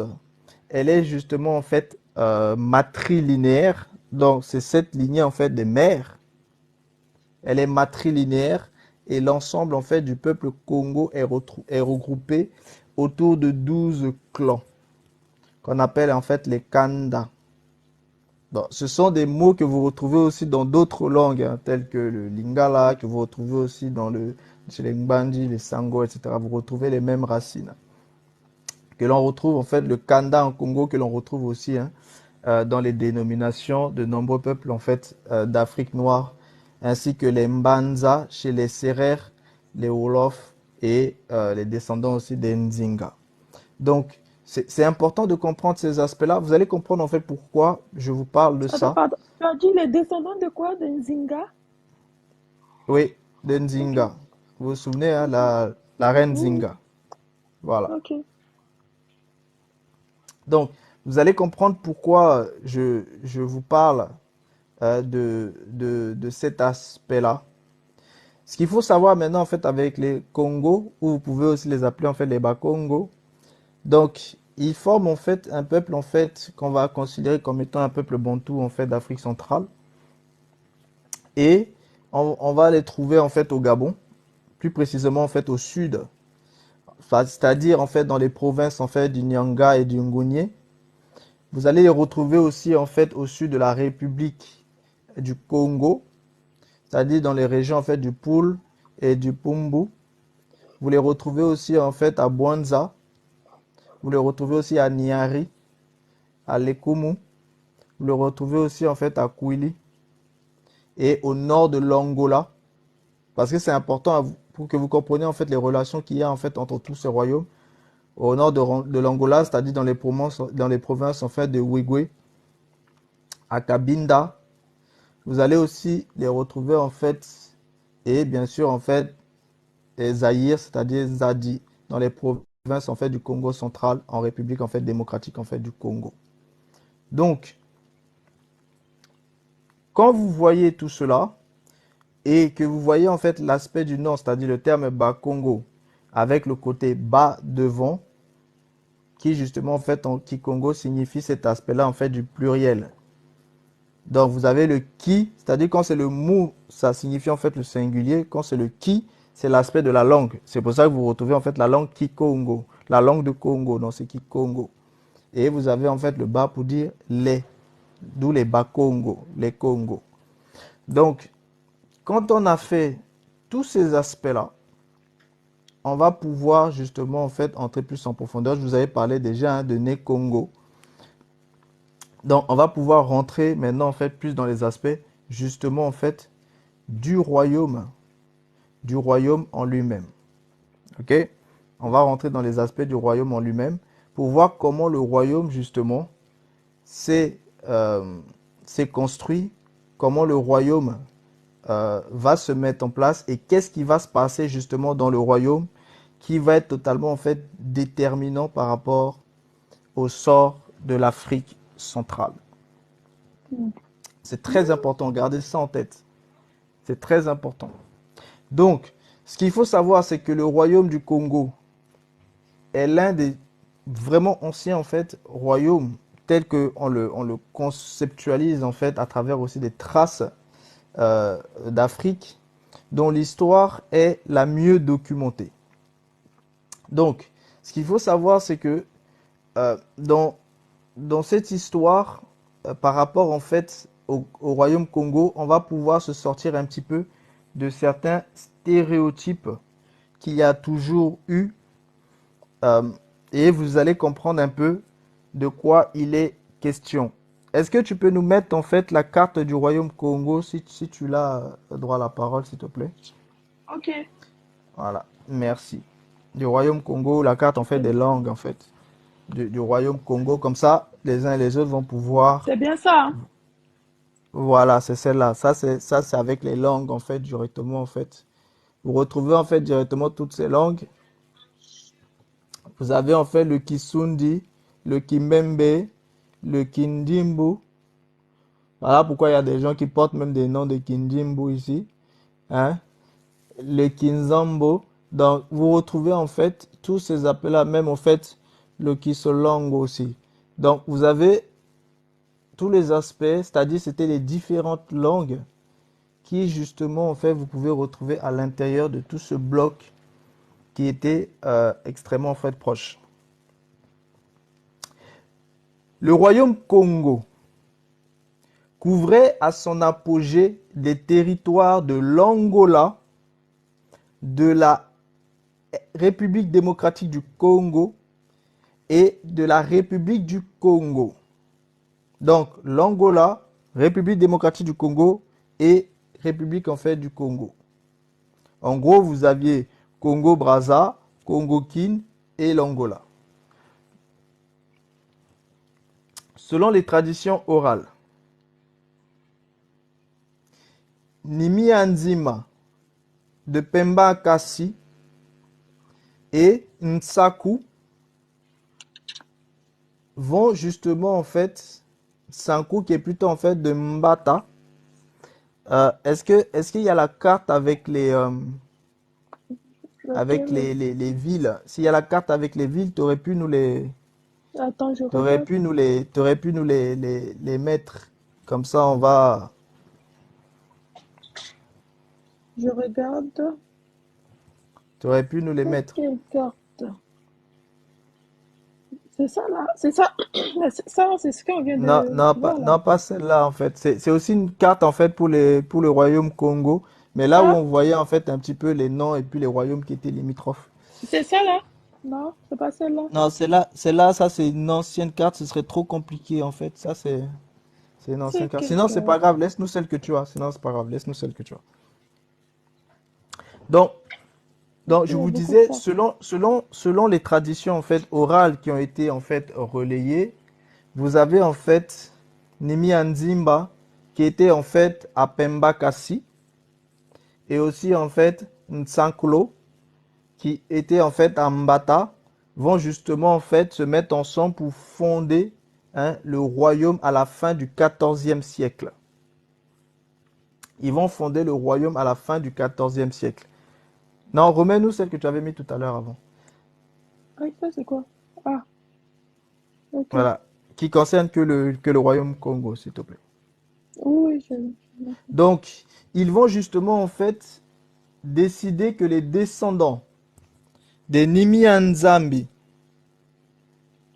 elle est justement en fait matrilinéaire. Donc, c'est cette lignée en fait des mères. Elle est matrilinéaire et l'ensemble en fait du peuple Congo est regroupé autour de 12 clans qu'on appelle en fait les Kanda. Bon, ce sont des mots que vous retrouvez aussi dans d'autres langues, telles que le Lingala, que vous retrouvez aussi chez les Ngbanji, les Sango, etc. Vous retrouvez les mêmes racines. Que l'on retrouve en fait le Kanda en Congo, que l'on retrouve aussi dans les dénominations de nombreux peuples en fait d'Afrique noire, ainsi que les Mbanza chez les Sérères, les Wolof et les descendants aussi des Nzinga. Donc, c'est important de comprendre ces aspects-là. Vous allez comprendre en fait pourquoi je vous parle de Attends, ça. pardon. Tu as dit les descendants de quoi? De Nzinga? Oui, de Ok, Nzinga. Vous vous souvenez, ok. la reine Hmm, Nzinga. Voilà. ok. Donc, vous allez comprendre pourquoi je vous parle de cet aspect-là. Ce qu'il faut savoir maintenant en fait avec les Congos, ou vous pouvez aussi les appeler en fait les Bakongo. Donc, ils forment en fait un peuple en fait qu'on va considérer comme étant un peuple bantou en fait d'Afrique centrale. Et on va les trouver en fait au Gabon, plus précisément en fait au sud, c'est-à-dire en fait dans les provinces en fait du Nyanga et du Ngounie. Vous allez les retrouver aussi en fait au sud de la République du Congo, c'est-à-dire dans les régions en fait du Poul et du Pumbu. Vous les retrouvez aussi en fait à Bwanza. Vous les retrouvez aussi à Niari, à Lekumu. Vous les retrouvez aussi en fait à Kouili et au nord de l'Angola. Parce que c'est important pour que vous compreniez en fait les relations qu'il y a en fait entre tous ces royaumes. Au nord de l'Angola, c'est-à-dire dans les provinces en fait de Wigwe, à Cabinda. Vous allez aussi les retrouver en fait, et bien sûr en fait, Zaïre, c'est-à-dire Zadi, dans les provinces en fait du Congo central, en République en fait démocratique en fait du Congo. Donc, quand vous voyez tout cela et que vous voyez en fait l'aspect du nom, c'est-à-dire le terme Bas Congo, avec le côté bas devant, qui justement en fait en Kikongo signifie cet aspect-là en fait du pluriel. Donc vous avez le qui, c'est-à-dire quand c'est le mou, ça signifie en fait le singulier. Quand c'est le qui, c'est l'aspect de la langue. C'est pour ça que vous retrouvez en fait la langue Kikongo, la langue de Congo, donc c'est Kikongo. Et vous avez en fait le bas pour dire les, d'où les bas Congo, les Congo. Donc quand on a fait tous ces aspects-là, on va pouvoir justement en fait entrer plus en profondeur. Je vous avais parlé déjà de Né Congo. Donc on va pouvoir rentrer maintenant en fait plus dans les aspects justement en fait du royaume en lui-même. Ok? On va rentrer dans les aspects du royaume en lui-même pour voir comment le royaume justement s'est construit, comment le royaume va se mettre en place et qu'est-ce qui va se passer justement dans le royaume qui va être totalement en fait déterminant par rapport au sort de l'Afrique centrale. C'est très important, gardez ça en tête. C'est très important. Donc, ce qu'il faut savoir, c'est que le royaume du Congo est l'un des vraiment anciens en fait royaumes tel qu'on le conceptualise en fait à travers aussi des traces d'Afrique dont l'histoire est la mieux documentée. Donc, ce qu'il faut savoir, c'est que dans cette histoire, par rapport en fait au royaume Congo, on va pouvoir se sortir un petit peu de certains stéréotypes qu'il y a toujours eu et vous allez comprendre un peu de quoi il est question. Est-ce que tu peux nous mettre en fait la carte du royaume Congo si tu l'as droit à la parole, s'il te plaît? Ok. Voilà, merci. Du royaume Congo, la carte en fait des langues en fait du royaume Congo, comme ça les uns et les autres vont pouvoir. C'est bien ça, hein? Voilà, c'est celle-là. Ça c'est avec les langues en fait directement en fait. Vous retrouvez en fait directement toutes ces langues. Vous avez en fait le Kisundi, le Kimbembe, le Kindimbu. Voilà pourquoi il y a des gens qui portent même des noms de Kindimbu ici. Hein? Le Kinzambo. Donc, vous retrouvez en fait tous ces appels-là, même en fait le Kisolongo aussi. Donc, vous avez tous les aspects, c'est-à-dire c'était les différentes langues qui justement en fait vous pouvez retrouver à l'intérieur de tout ce bloc qui était extrêmement en fait proche. Le royaume Congo couvrait à son apogée des territoires de l'Angola, de la République démocratique du Congo et de la République du Congo. Donc l'Angola, République démocratique du Congo et République en fait du Congo. En gros, vous aviez Congo-Brazza, Congo-Kin et l'Angola. Selon les traditions orales, Nimianzima de Pemba Kassi et Nsaku vont justement en fait, Sanku qui est plutôt en fait de Mbata. Est-ce qu'il y a la carte avec Lequel? les villes? S'il y a la carte avec les villes, tu aurais pu nous les Attends, je T'aurais regarde. pu t'aurais pu nous les mettre. Comme ça, on va. Je regarde. T'aurais pu nous les C'est mettre. quelle carte? C'est ça là? C'est ça? C'est ça, c'est ce qu'on vient Non, de non, voir là. non, pas celle-là en fait. C'est aussi une carte en fait pour le royaume Congo. Mais là où Ah, on voyait en fait un petit peu les noms et puis les royaumes qui étaient limitrophes. c'est ça là? Non, c'est pas celle-là. Non, ça c'est une ancienne carte. Ce serait trop compliqué en fait. Ça c'est une ancienne C'est carte. quelle Sinon, c'est pas carte? grave. Laisse-nous celle que tu as. Sinon, c'est pas grave. Laisse-nous celle que tu as. Donc, Donc, Il je y a vous beaucoup de disais, cartes. selon les traditions en fait orales qui ont été en fait relayées, vous avez en fait Nimi Nzimba qui était en fait à Pemba Kassi et aussi en fait Nsankulo qui était en fait à Mbata vont justement en fait se mettre ensemble pour fonder le royaume à la fin du 14e siècle. Ils vont fonder le royaume à la fin du 14e siècle. Non, remets-nous celle que tu avais mis tout à l'heure avant. Ah, ça c'est quoi? Ah, ok. Voilà. Qui concerne que le royaume Congo, s'il te plaît. Oui, Donc, ils vont justement en fait décider que les descendants des Nzambi,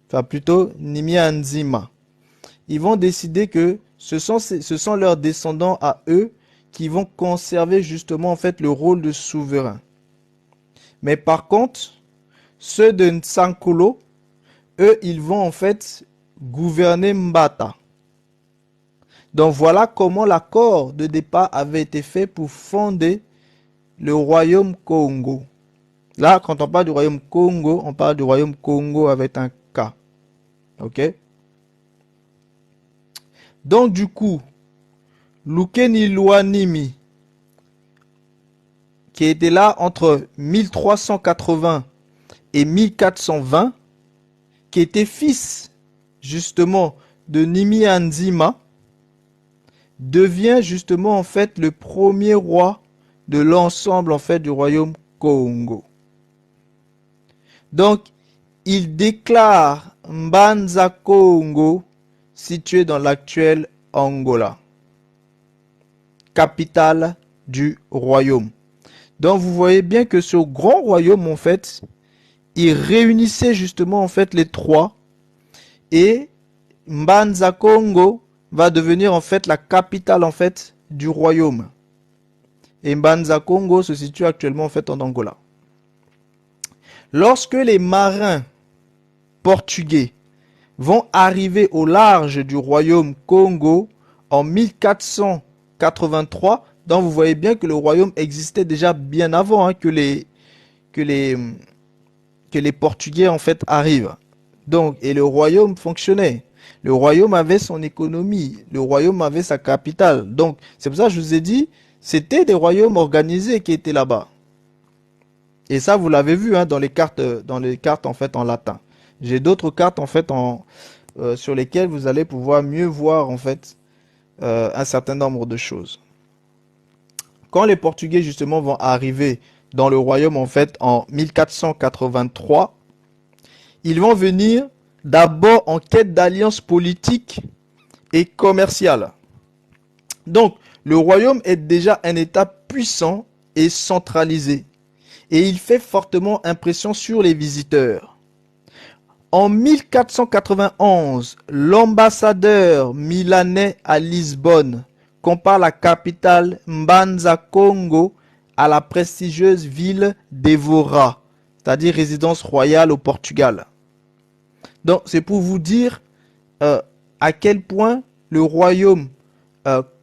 enfin plutôt Nzima, ils vont décider que ce sont leurs descendants à eux qui vont conserver justement en fait le rôle de souverain. Mais par contre, ceux de Nsankolo, eux, ils vont en fait gouverner Mbata. Donc voilà comment l'accord de départ avait été fait pour fonder le royaume Congo. Là, quand on parle du royaume Congo, on parle du royaume Congo avec un K. Ok? Donc du coup, Lukeni Luanimi, qui était là entre 1380 et 1420, qui était fils justement de Nimi Nzima, devient justement en fait le premier roi de l'ensemble en fait du royaume Congo. Donc, il déclare Mbanza Congo situé dans l'actuel Angola, capitale du royaume. Donc, vous voyez bien que ce grand royaume en fait, il réunissait justement en fait les trois et Mbanza Congo va devenir en fait la capitale en fait du royaume. Et Mbanza Congo se situe actuellement en fait en Angola. Lorsque les marins portugais vont arriver au large du royaume Congo en 1483, donc vous voyez bien que le royaume existait déjà bien avant que les, que les Portugais en fait arrivent. Donc, et le royaume fonctionnait. Le royaume avait son économie, le royaume avait sa capitale. Donc, c'est pour ça que je vous ai dit, c'était des royaumes organisés qui étaient là-bas. Et ça, vous l'avez vu dans les cartes en fait en latin. J'ai d'autres cartes en fait sur lesquelles vous allez pouvoir mieux voir en fait un certain nombre de choses. Quand les Portugais justement vont arriver dans le royaume en fait en 1483, ils vont venir d'abord en quête d'alliance politique et commerciale. Donc, le royaume est déjà un État puissant et centralisé. Et il fait fortement impression sur les visiteurs. En 1491, l'ambassadeur milanais à Lisbonne compare la capitale Mbanza Congo à la prestigieuse ville d'Evora, c'est-à-dire résidence royale au Portugal. Donc c'est pour vous dire à quel point le royaume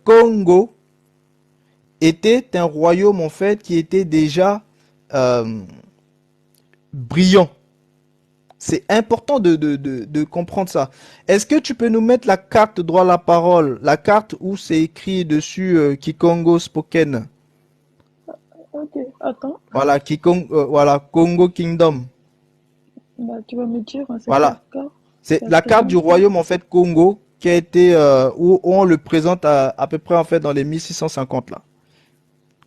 Congo était un royaume en fait qui était déjà euh, brillant. C'est important de comprendre ça. Est-ce que tu peux nous mettre la carte droit à la parole, la carte où c'est écrit dessus Kikongo Spoken? ok. Attends. Voilà, voilà, Congo Kingdom. Bah, tu vas me dire, hein, c'est quel Voilà, cas? c'est Parce la que carte moi, du royaume en fait Congo qui a été où on le présente à peu près en fait dans les 1650 là.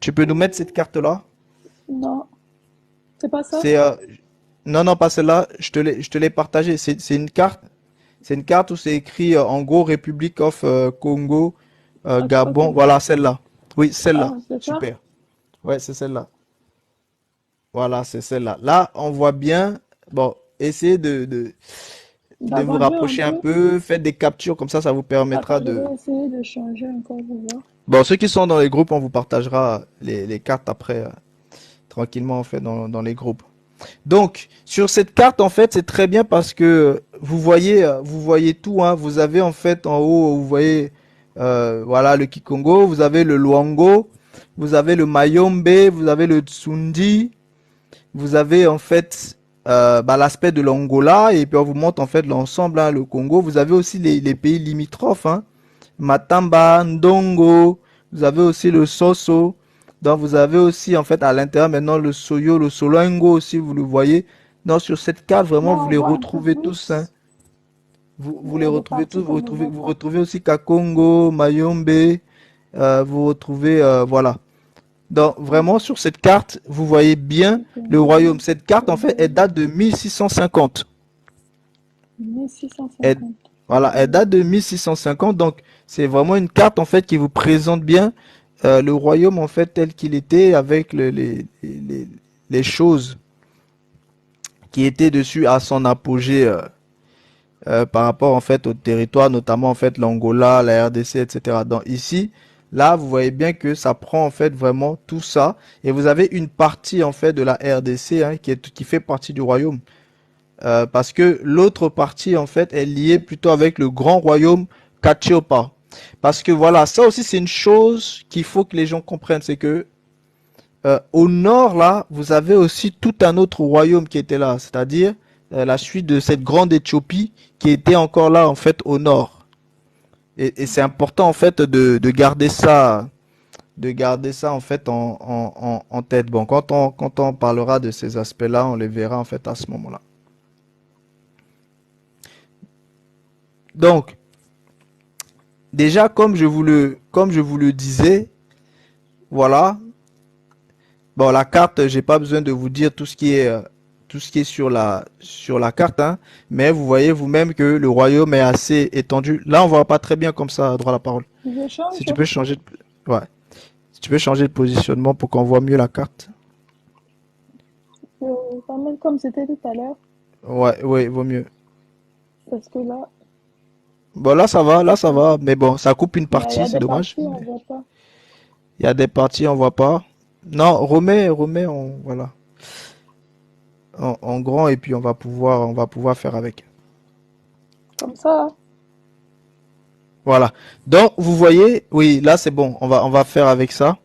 Tu peux nous mettre cette carte là? non, c'est pas ça? C'est Non, non, pas celle-là. Je te l'ai partagé. C'est une carte. C'est une carte où c'est écrit en gros Republic of Congo, Ok, Gabon. ok. Voilà, celle-là. Oui, celle-là. Ah, c'est ça? Super. Ouais, c'est celle-là. Voilà, c'est celle-là. Là, on voit bien. Bon, essayez de vous D'agrandir un rapprocher un peu. peu. Faites des captures comme ça vous permettra Attends, je de. vais essayer de changer encore pour voir. Bon, ceux qui sont dans les groupes, on vous partagera les cartes après, tranquillement, en fait, dans les groupes. Donc, sur cette carte, en fait, c'est très bien parce que vous voyez tout, hein. Vous avez, en fait, en haut, vous voyez, voilà, le Kikongo, vous avez le Luango, vous avez le Mayombe, vous avez le Tsundi, vous avez, en fait, l'aspect de l'Angola, et puis on vous montre, en fait, l'ensemble, hein, le Congo. Vous avez aussi les pays limitrophes, hein. Matamba, Ndongo, vous avez aussi le Soso. Donc vous avez aussi en fait à l'intérieur maintenant le Soyo, le Solongo aussi, vous le voyez. Donc sur cette carte, vraiment, Là, vous on les voit un peu retrouvez tous, hein. plus. Vous Mais il les y a des retrouvez tous, parties qu'on ne voit vous pas. retrouvez aussi Kakongo, Mayombe, vous retrouvez, voilà. Donc vraiment sur cette carte, vous voyez bien le royaume. Kikongo, Cette carte en fait, elle Togo, date de 1650. Elle, 1650. voilà, elle date de 1650, donc c'est vraiment une carte en fait qui vous présente bien le royaume en fait tel qu'il était avec les choses qui étaient dessus à son apogée par rapport en fait au territoire, notamment en fait l'Angola, la RDC, etc. Donc ici, là, vous voyez bien que ça prend en fait vraiment tout ça et vous avez une partie en fait de la RDC hein, qui fait partie du royaume. Parce que l'autre partie, en fait, est liée plutôt avec le grand royaume Kachiopa. Parce que voilà, ça aussi, c'est une chose qu'il faut que les gens comprennent. C'est que au nord, là, vous avez aussi tout un autre royaume qui était là. C'est-à-dire la suite de cette grande Éthiopie qui était encore là, en fait, au nord. Et c'est important, en fait, de garder ça, en fait, en tête. Bon, quand on parlera de ces aspects-là, on les verra, en fait, à ce moment-là. Donc, déjà, comme je vous le disais, voilà. Bon, la carte, j'ai pas besoin de vous dire tout ce qui est sur la carte, hein. Mais vous voyez vous-même que le royaume est assez étendu. Là, on voit pas très bien comme ça, droit à la parole. Je Si change. tu peux changer ouais. Si tu peux changer de positionnement pour qu'on voit mieux la carte. Quand même comme c'était tout à l'heure. Ouais, ouais, vaut mieux. Parce que là, Bon, là, ça va. Mais bon, ça coupe une il y partie, a c'est des dommage. parties, on Mais voit pas. il y a des parties, on voit pas. Non, remets, voilà. En grand et puis on va pouvoir faire avec. Comme ça, Voilà. Donc, vous voyez, oui, là c'est bon. On va faire avec ça.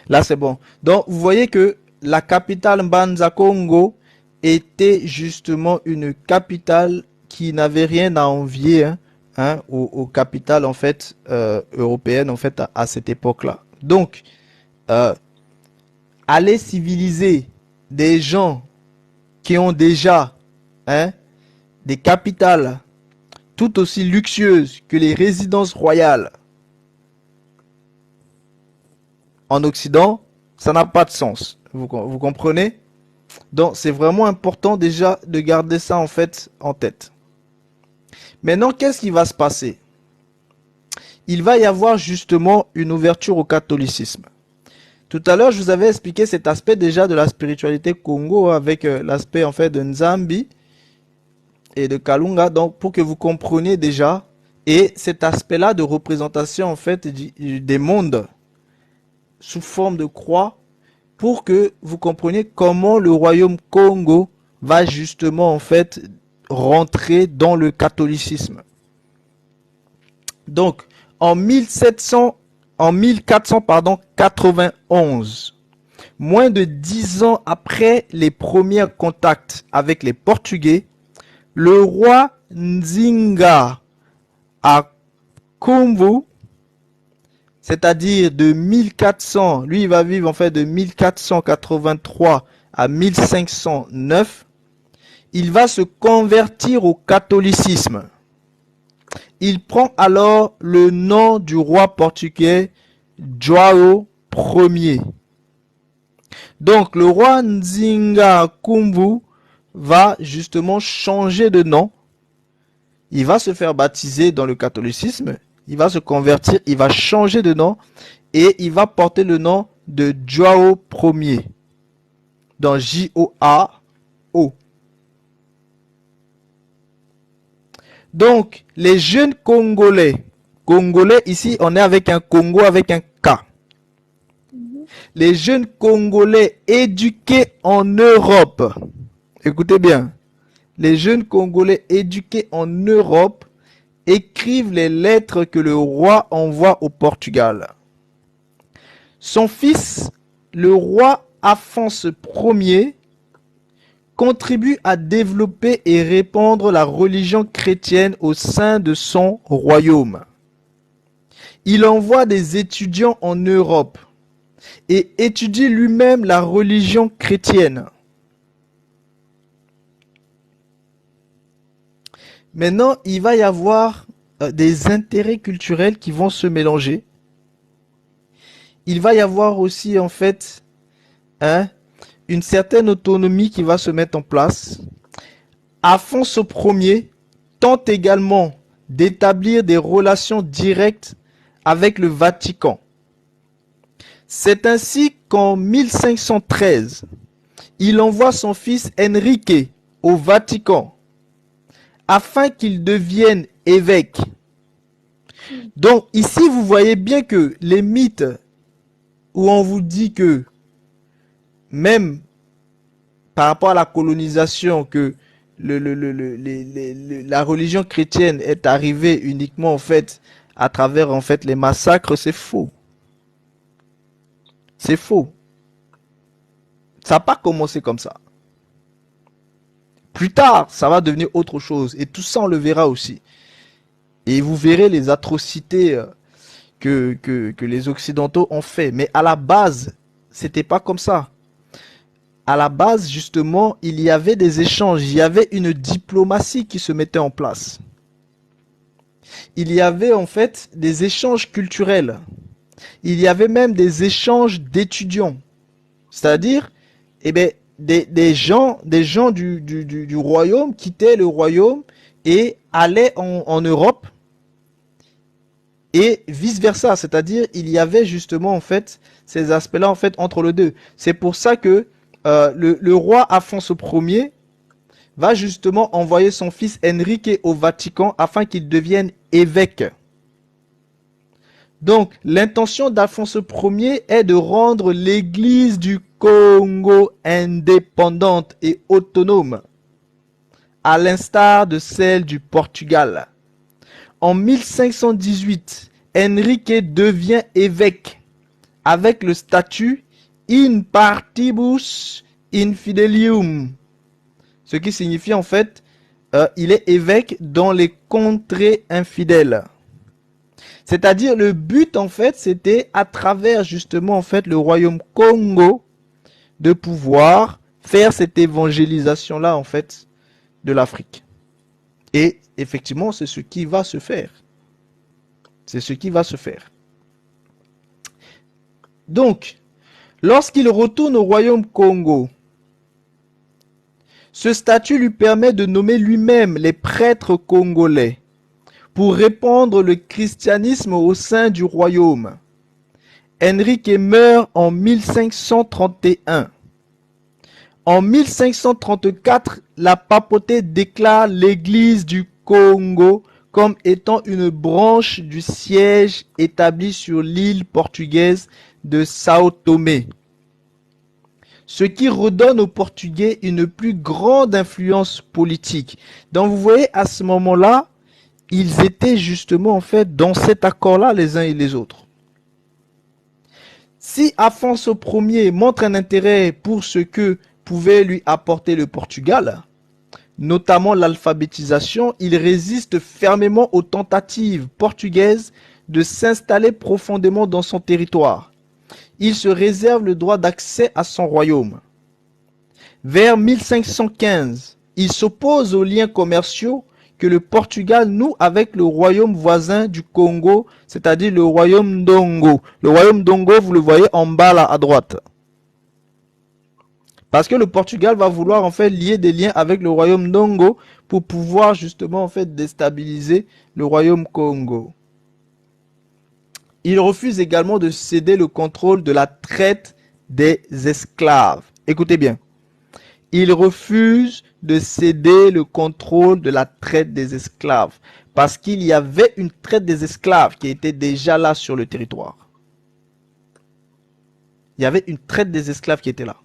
Là c'est bon. Donc, vous voyez que la capitale Mbanza Congo était justement une capitale qui n'avait rien à envier aux capitales en fait européennes en fait à cette époque-là. Donc, euh, aller civiliser des gens qui ont déjà hein, des capitales tout aussi luxueuses que les résidences royales en Occident, ça n'a pas de sens. Vous comprenez? Donc c'est vraiment important déjà de garder ça en fait en tête. Maintenant, qu'est-ce qui va se passer? Il va y avoir justement une ouverture au catholicisme. Tout à l'heure, je vous avais expliqué cet aspect déjà de la spiritualité Congo avec l'aspect en fait de Nzambi et de Kalunga, donc pour que vous compreniez déjà et cet aspect-là de représentation en fait des mondes sous forme de croix pour que vous compreniez comment le royaume Congo va justement en fait rentrer dans le catholicisme. Donc en 1700 en 1400 pardon 91, moins de 10 ans après les premiers contacts avec les Portugais, le roi Nzinga à Kumbu, c'est-à-dire de 1400, lui il va vivre en fait de 1483 à 1509, il va se convertir au catholicisme. Il prend alors le nom du roi portugais João Ier. Donc le roi Nzinga Kumbu va justement changer de nom. Il va se faire baptiser dans le catholicisme. Il va se convertir, il va changer de nom et il va porter le nom de Joao Ier. Dans J-O-A-O. Donc, les jeunes Congolais, ici on est avec un Congo avec un K. Les jeunes Congolais éduqués en Europe, écoutez bien, les jeunes Congolais éduqués en Europe écrivent les lettres que le roi envoie au Portugal. Son fils, le roi Alphonse Ier, contribue à développer et répandre la religion chrétienne au sein de son royaume. Il envoie des étudiants en Europe et étudie lui-même la religion chrétienne. Maintenant, il va y avoir des intérêts culturels qui vont se mélanger. Il va y avoir aussi, en fait, une certaine autonomie qui va se mettre en place. Alphonse Ier tente également d'établir des relations directes avec le Vatican. C'est ainsi qu'en 1513, il envoie son fils Henrique au Vatican afin qu'il devienne évêque. Donc ici, vous voyez bien que les mythes où on vous dit que même par rapport à la colonisation, que la religion chrétienne est arrivée uniquement en fait à travers en fait les massacres, c'est faux. C'est faux. Ça n'a pas commencé comme ça. Plus tard, ça va devenir autre chose. Et tout ça, on le verra aussi. Et vous verrez les atrocités que les Occidentaux ont fait. Mais à la base, c'était pas comme ça. À la base, justement, il y avait des échanges. Il y avait une diplomatie qui se mettait en place. Il y avait en fait des échanges culturels. Il y avait même des échanges d'étudiants. C'est-à-dire, eh ben, des gens du royaume quittaient le royaume et allaient en Europe et vice-versa. C'est-à-dire, il y avait justement en fait ces aspects-là en fait entre les deux. C'est pour ça que le roi Alphonse Ier va justement envoyer son fils Henrique au Vatican afin qu'il devienne évêque. Donc, l'intention d'Alphonse Ier est de rendre l'église du Congo indépendante et autonome, à l'instar de celle du Portugal. En 1518, Henrique devient évêque avec le statut in partibus infidelium, ce qui signifie en fait il est évêque dans les contrées infidèles. C'est-à-dire le but en fait c'était à travers justement en fait le royaume Congo de pouvoir faire cette évangélisation là en fait de l'Afrique. Et effectivement c'est ce qui va se faire. C'est ce qui va se faire. Donc lorsqu'il retourne au royaume Congo, ce statut lui permet de nommer lui-même les prêtres congolais pour répandre le christianisme au sein du royaume. Henrique meurt en 1531. En 1534, la papauté déclare l'église du Congo comme étant une branche du siège établi sur l'île portugaise de Sao Tomé, ce qui redonne aux Portugais une plus grande influence politique. Donc vous voyez, à ce moment-là, ils étaient justement en fait dans cet accord-là les uns et les autres. Si Alphonse Ier montre un intérêt pour ce que pouvait lui apporter le Portugal, notamment l'alphabétisation, il résiste fermement aux tentatives portugaises de s'installer profondément dans son territoire. Il se réserve le droit d'accès à son royaume. Vers 1515, il s'oppose aux liens commerciaux que le Portugal noue avec le royaume voisin du Congo, c'est-à-dire le royaume d'Ongo. Le royaume d'Ongo, vous le voyez en bas là à droite. Parce que le Portugal va vouloir en fait lier des liens avec le royaume Ndongo pour pouvoir justement en fait déstabiliser le royaume Congo. Il refuse également de céder le contrôle de la traite des esclaves. Écoutez bien. Il refuse de céder le contrôle de la traite des esclaves parce qu'il y avait une traite des esclaves qui était déjà là sur le territoire. Il y avait une traite des esclaves qui était là.